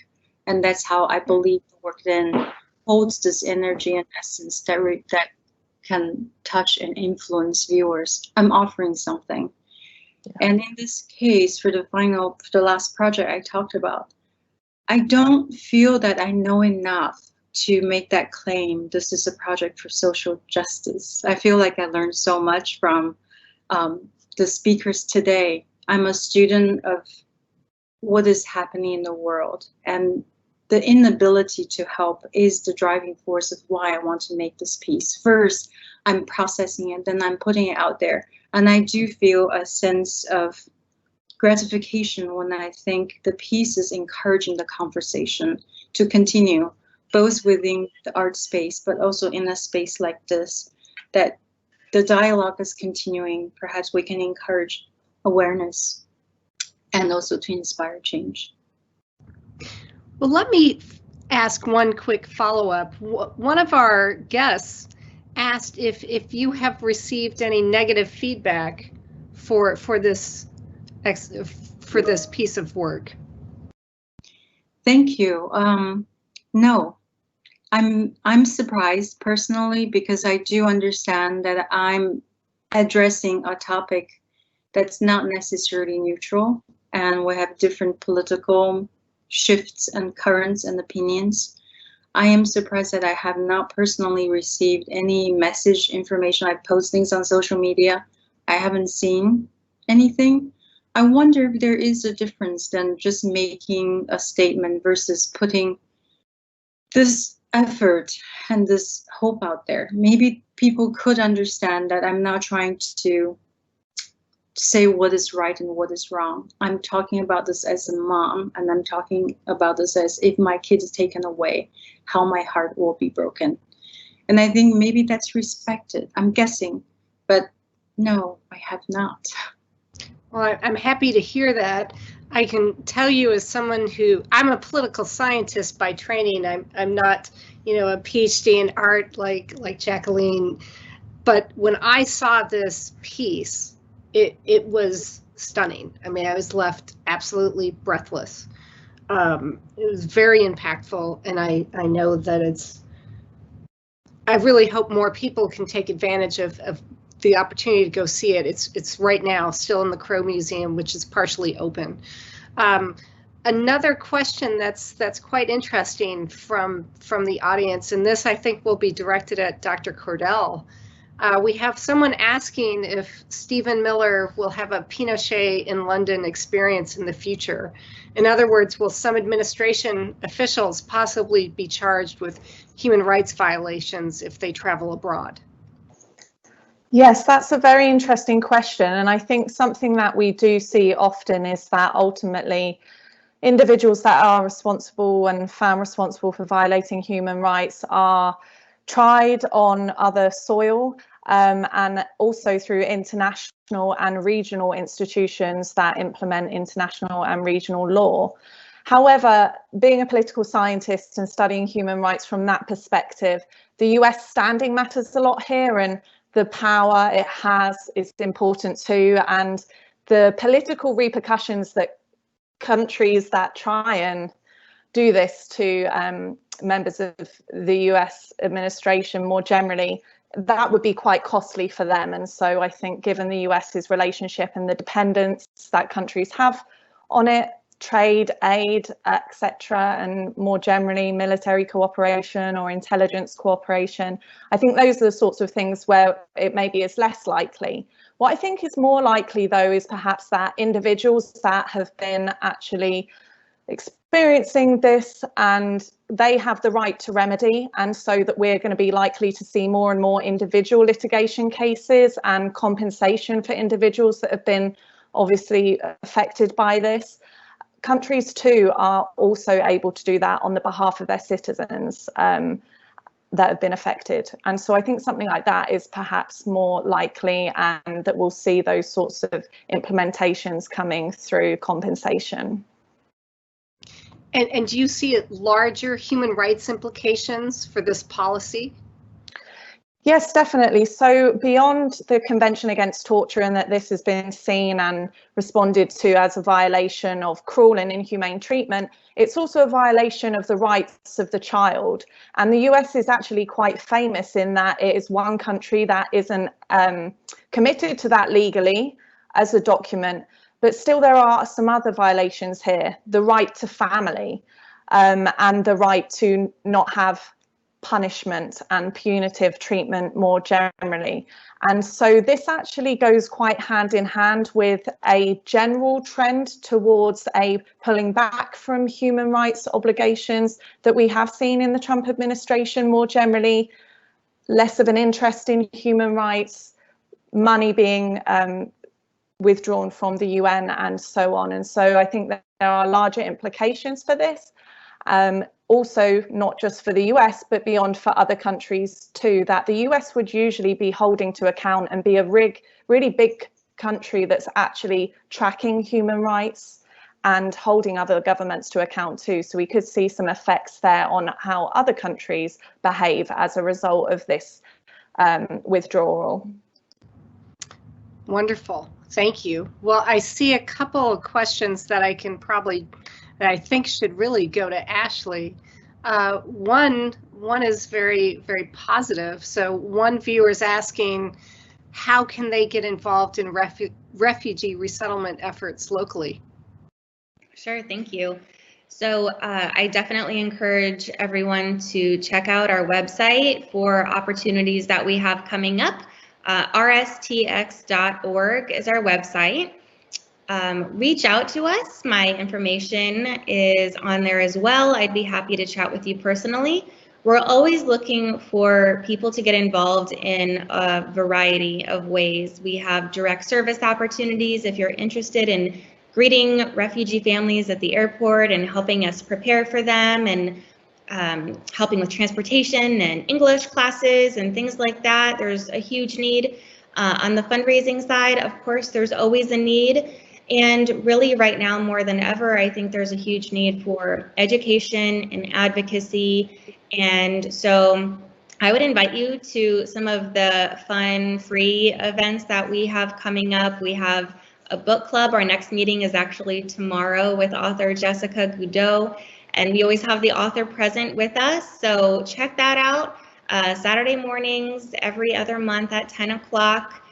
and that's how I believe the work then holds this energy and essence that can touch and influence viewers. I'm offering something. Yeah. And in this case, for the last project I talked about, I don't feel that I know enough to make that claim. This is a project for social justice. I feel like I learned so much from the speakers today. I'm a student of what is happening in the world, and the inability to help is the driving force of why I want to make this piece. First, I'm processing it, then I'm putting it out there. And I do feel a sense of gratification when I think the piece is encouraging the conversation to continue, both within the art space, but also in a space like this, that the dialogue is continuing. Perhaps we can encourage awareness and also to inspire change. Well, let me ask one quick follow-up. One of our guests asked if you have received any negative feedback for this piece of work. Thank you. No, I'm surprised personally, because I do understand that I'm addressing a topic that's not necessarily neutral, and we have different political shifts and currents and opinions. I am surprised that I have not personally received any message information. I post things on social media. I haven't seen anything. I wonder if there is a difference than just making a statement versus putting this effort and this hope out there. Maybe people could understand that I'm not trying to say what is right and what is wrong. I'm talking about this as a mom, and I'm talking about this as if my kid is taken away, how my heart will be broken. And I think maybe that's respected. I'm guessing, but no, I have not. Well, I'm happy to hear that. I can tell you, as someone I'm a political scientist by training. I'm not, a PhD in art like Jacqueline. But when I saw this piece, it was stunning. I mean, I was left absolutely breathless. It was very impactful, and I know that I really hope more people can take advantage of the opportunity to go see it, it's right now still in the Crow Museum, which is partially open. Another question that's quite interesting from the audience, and this I think will be directed at Dr. Cordell. We have someone asking if Stephen Miller will have a Pinochet in London experience in the future. In other words, will some administration officials possibly be charged with human rights violations if they travel abroad? Yes, that's a very interesting question. And I think something that we do see often is that ultimately individuals that are responsible and found responsible for violating human rights are tried on other soil, and also through international and regional institutions that implement international and regional law. However, being a political scientist and studying human rights from that perspective, the US standing matters a lot here, and the power it has is important too, and the political repercussions that countries that try and do this to members of the US administration more generally, that would be quite costly for them. And so I think given the US's relationship and the dependence that countries have on it, trade, aid, etc., and more generally military cooperation or intelligence cooperation, I think those are the sorts of things where it maybe is less likely. What I think is more likely, though, is perhaps that individuals that have been actually experiencing this and they have the right to remedy, and so that we're going to be likely to see more and more individual litigation cases and compensation for individuals that have been obviously affected by this. Countries too are also able to do that on the behalf of their citizens that have been affected. And so I think something like that is perhaps more likely, and that we'll see those sorts of implementations coming through compensation. And do you see larger human rights implications for this policy? Yes, definitely. So beyond the Convention Against Torture, and that this has been seen and responded to as a violation of cruel and inhumane treatment, it's also a violation of the rights of the child. And the US is actually quite famous in that it is one country that isn't committed to that legally as a document. But still there are some other violations here: the right to family, and the right to not have punishment and punitive treatment more generally. And so this actually goes quite hand in hand with a general trend towards a pulling back from human rights obligations that we have seen in the Trump administration more generally, less of an interest in human rights, money being withdrawn from the UN and so on. And so I think that there are larger implications for this. Also, not just for the US, but beyond for other countries too, that the US would usually be holding to account and be a really big country that's actually tracking human rights and holding other governments to account too. So we could see some effects there on how other countries behave as a result of this withdrawal. Wonderful, thank you. Well, I see a couple of questions that I think should really go to Ashley. One is very, very positive. So one viewer is asking, how can they get involved in refugee resettlement efforts locally? Sure, thank you. So I definitely encourage everyone to check out our website for opportunities that we have coming up. rstx.org is our website. Reach out to us. My information is on there as well. I'd be happy to chat with you personally. We're always looking for people to get involved in a variety of ways. We have direct service opportunities if you're interested in greeting refugee families at the airport and helping us prepare for them, and helping with transportation and English classes and things like that. There's a huge need. On the fundraising side, of course, there's always a need. And really right now more than ever, I think there's a huge need for education and advocacy. And so I would invite you to some of the fun, free events that we have coming up. We have a book club. Our next meeting is actually tomorrow with author Jessica Goudot, and we always have the author present with us. So check that out. Saturday mornings, every other month at 10 o'clock.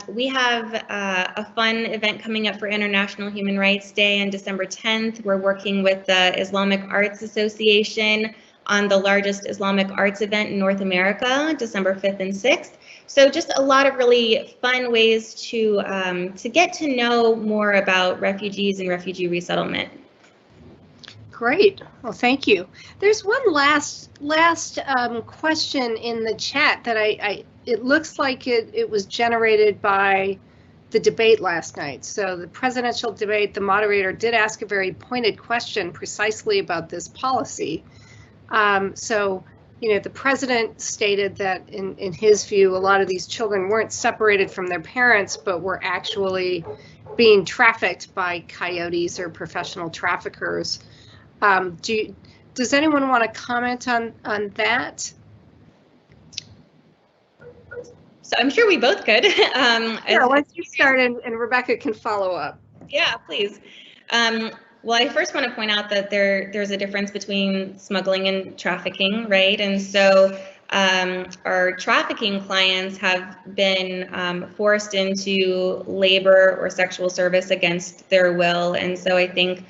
We have a fun event coming up for International Human Rights Day on December 10th. We're working with the Islamic Arts Association on the largest Islamic arts event in North America, December 5th and 6th. So just a lot of really fun ways to get to know more about refugees and refugee resettlement. Great. Well, thank you. There's one last question in the chat that it looks like it was generated by the debate last night. So the presidential debate, the moderator did ask a very pointed question precisely about this policy. So, you know, the president stated that in his view, a lot of these children weren't separated from their parents, but were actually being trafficked by coyotes or professional traffickers. Does anyone want to comment on that? So I'm sure we both could. Yeah, once you start and Rebecca can follow up. Yeah, please. Well, I first want to point out that there's a difference between smuggling and trafficking, right? And so our trafficking clients have been forced into labor or sexual service against their will. And so I think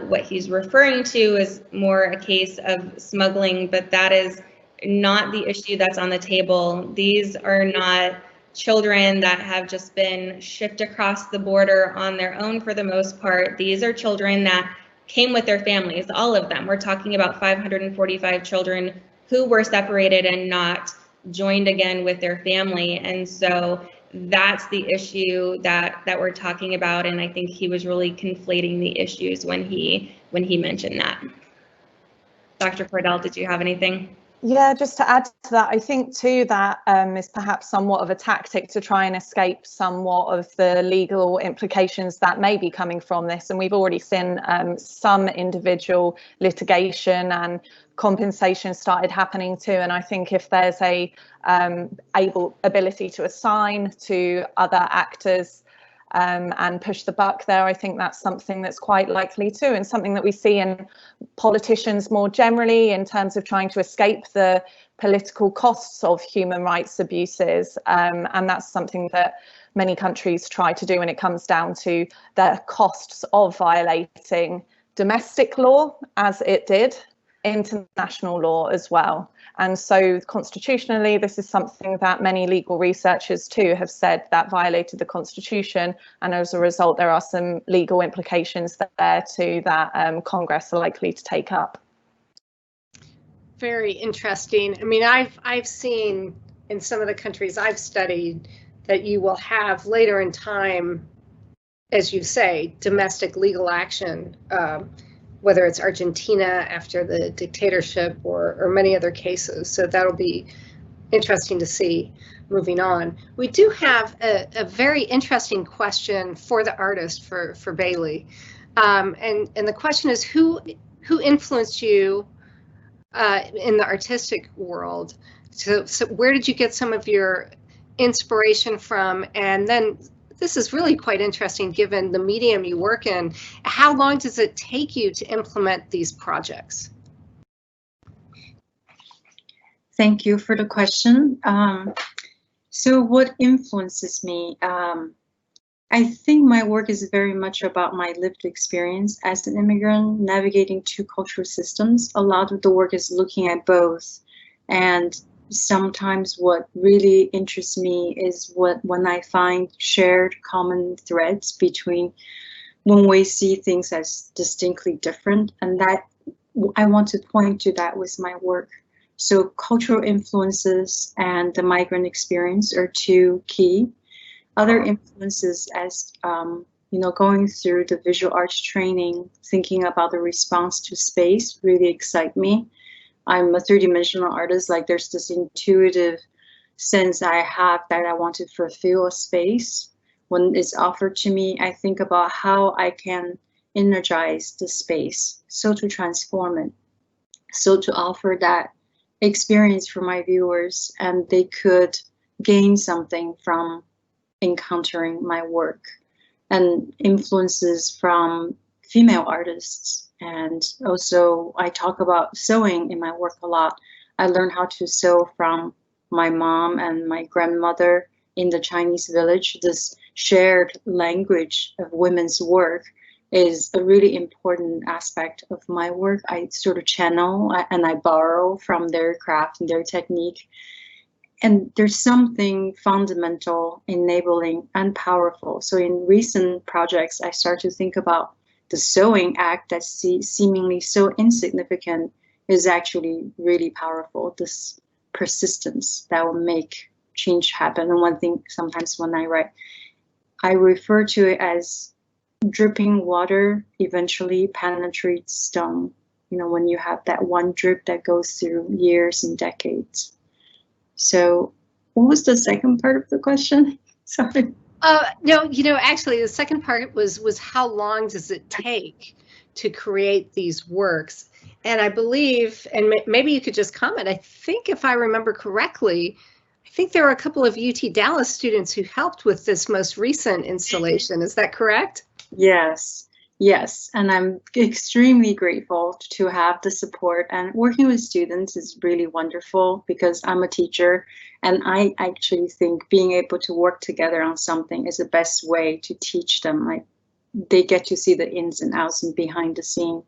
what he's referring to is more a case of smuggling, but that is not the issue that's on the table. These are not children that have just been shipped across the border on their own for the most part. These are children that came with their families, all of them. We're talking about 545 children who were separated and not joined again with their family. And so that's the issue that we're talking about. And I think he was really conflating the issues when he mentioned that. Dr. Cordell, did you have anything? Yeah, just to add to that, I think too that is perhaps somewhat of a tactic to try and escape somewhat of the legal implications that may be coming from this. And we've already seen some individual litigation and compensation started happening too. And I think if there's a ability to assign to other actors and push the buck there, I think that's something that's quite likely too, and something that we see in politicians more generally in terms of trying to escape the political costs of human rights abuses. And that's something that many countries try to do when it comes down to the costs of violating domestic law, as it did international law as well. And so constitutionally, this is something that many legal researchers too have said that violated the Constitution. And as a result, there are some legal implications there too that Congress are likely to take up. Very interesting. I mean, I've seen in some of the countries I've studied that you will have later in time, as you say, domestic legal action, whether it's Argentina after the dictatorship or many other cases. So that'll be interesting to see moving on. We do have a very interesting question for the artist, for Beili. And the question is, who influenced you in the artistic world? So where did you get some of your inspiration from? And then this is really quite interesting given the medium you work in. How long does it take you to implement these projects? Thank you for the question. So what influences me? I think my work is very much about my lived experience as an immigrant navigating two cultural systems. A lot of the work is looking at both. And sometimes what really interests me is when I find shared common threads between when we see things as distinctly different, and that I want to point to that with my work. So cultural influences and the migrant experience are two key. Other influences, as going through the visual arts training, thinking about the response to space really excite me. I'm a three-dimensional artist. Like, there's this intuitive sense I have that I want to fulfill a space. When it's offered to me, I think about how I can energize the space, so to transform it, so to offer that experience for my viewers, and they could gain something from encountering my work. And influences from female artists. And also I talk about sewing in my work a lot. I learned how to sew from my mom and my grandmother, in the Chinese village, this shared language of women's work is a really important aspect of my work. I sort of channel and I borrow from their craft and their technique. And there's something fundamental, enabling, and powerful. So in recent projects, I start to think about the sewing act that's seemingly so insignificant is actually really powerful. This persistence that will make change happen. And one thing, sometimes when I write, I refer to it as dripping water eventually penetrates stone. You know, when you have that one drip that goes through years and decades. So what was the second part of the question? Sorry. No, actually the second part was how long does it take to create these works? And I believe, and maybe you could just comment, I think if I remember correctly, I think there were a couple of UT Dallas students who helped with this most recent installation. Is that correct? Yes. Yes, and I'm extremely grateful to have the support, and working with students is really wonderful because I'm a teacher and I actually think being able to work together on something is the best way to teach them. Like, they get to see the ins and outs and behind the scene.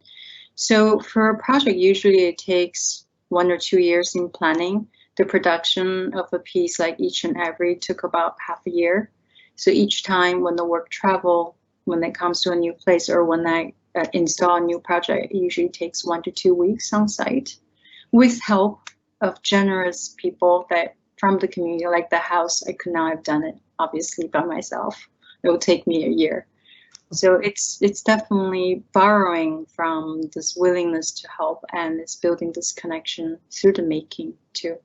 So for a project, usually it takes 1 or 2 years in planning. The production of a piece, like each and every, took about half a year. So each time when the work travel, when it comes to a new place or when I install a new project, it usually takes 1 to 2 weeks on site with help of generous people that from the community, like the house. I could not have done it, obviously, by myself. It will take me a year. So it's definitely borrowing from this willingness to help, and it's building this connection through the making too.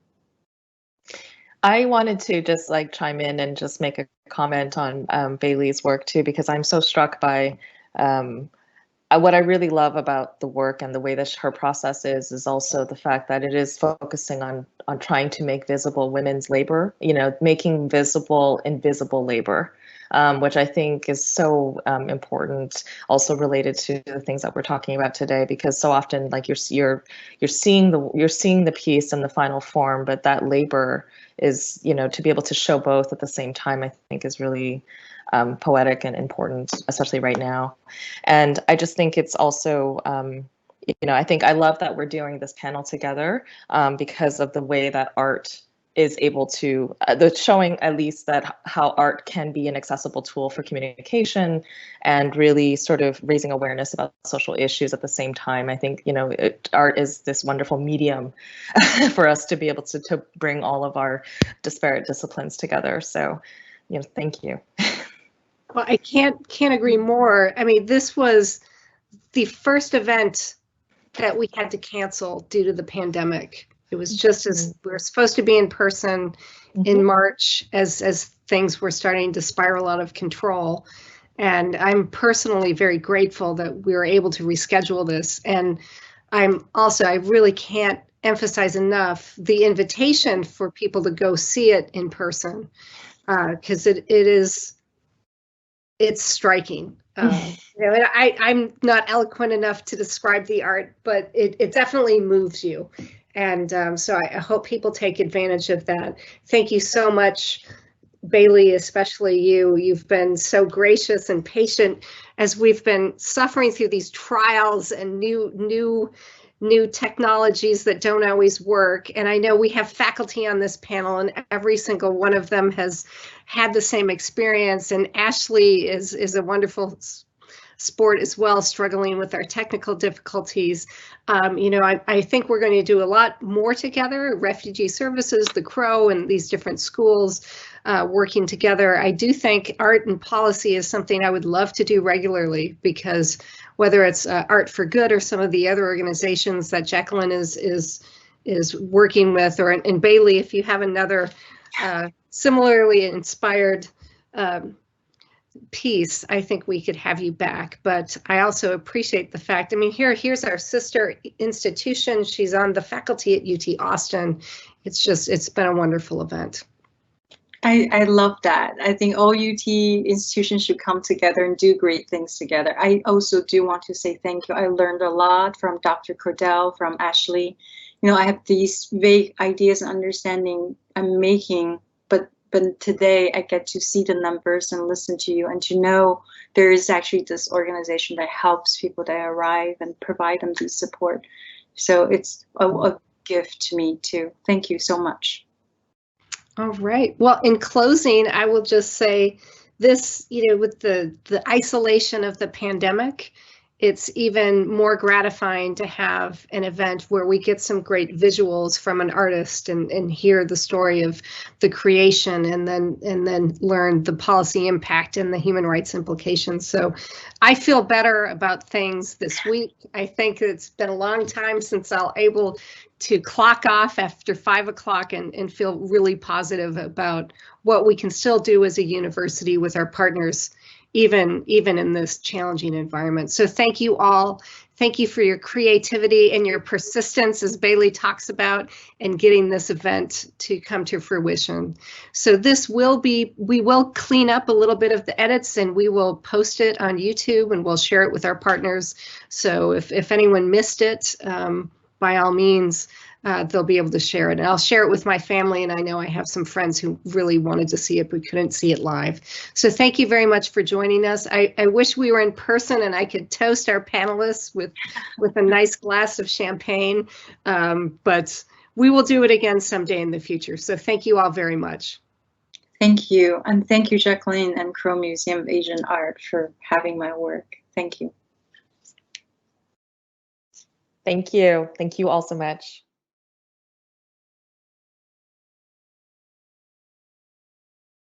I wanted to just chime in and just make a comment on Beili's work too, because I'm so struck by what I really love about the work and the way that her process is also the fact that it is focusing on trying to make visible women's labor, making visible invisible labor. Which I think is so important, also related to the things that we're talking about today, because so often, you're seeing the piece in the final form, but that labor is, to be able to show both at the same time, I think is really poetic and important, especially right now. And I just think it's also, I think I love that we're doing this panel together because of the way that art is able to, showing at least that how art can be an accessible tool for communication and really sort of raising awareness about social issues at the same time. I think, art is this wonderful medium for us to be able to bring all of our disparate disciplines together. So, thank you. Well, I can't agree more. I mean, this was the first event that we had to cancel due to the pandemic. It was just as we were supposed to be in person in March as things were starting to spiral out of control. And I'm personally very grateful that we were able to reschedule this. And I really can't emphasize enough the invitation for people to go see it in person, because it's striking. And I'm not eloquent enough to describe the art, but it definitely moves you. And so I hope people take advantage of that. Thank you so much, Beili, especially you. You've been so gracious and patient as we've been suffering through these trials and new technologies that don't always work. And I know we have faculty on this panel, and every single one of them has had the same experience. And Ashley is a wonderful sport as well, struggling with our technical difficulties. I think we're going to do a lot more together, Refugee Services, the Crow, and these different schools working together. I do think art and policy is something I would love to do regularly, because whether it's Art for Good or some of the other organizations that Jacqueline is working with, or in Beili, if you have another similarly inspired piece, I think we could have you back. But I also appreciate the fact, here's our sister institution. She's on the faculty at UT Austin. It's been a wonderful event. I love that. I think all UT institutions should come together and do great things together. I also do want to say thank you. I learned a lot from Dr. Cordell, from Ashley. I have these vague ideas and understanding I'm making, but but today I get to see the numbers and listen to you and to know there is actually this organization that helps people that arrive and provide them the support. So it's a gift to me too. Thank you so much. All right. Well, in closing, I will just say this, with the isolation of the pandemic, it's even more gratifying to have an event where we get some great visuals from an artist and hear the story of the creation and then learn the policy impact and the human rights implications. So I feel better about things this week. I think it's been a long time since I'll able to clock off after 5 o'clock and feel really positive about what we can still do as a university with our partners, even in this challenging environment. So thank you all. Thank you for your creativity and your persistence, as Beili talks about, in getting this event to come to fruition. So we will clean up a little bit of the edits and we will post it on YouTube and we'll share it with our partners. So if anyone missed it, by all means, they'll be able to share it. And I'll share it with my family, and I know I have some friends who really wanted to see it but couldn't see it live. So thank you very much for joining us. I wish we were in person and I could toast our panelists with a nice glass of champagne, but we will do it again someday in the future. So thank you all very much. Thank you. And thank you, Jacqueline and Crow Museum of Asian Art, for having my work. Thank you. Thank you. Thank you all so much.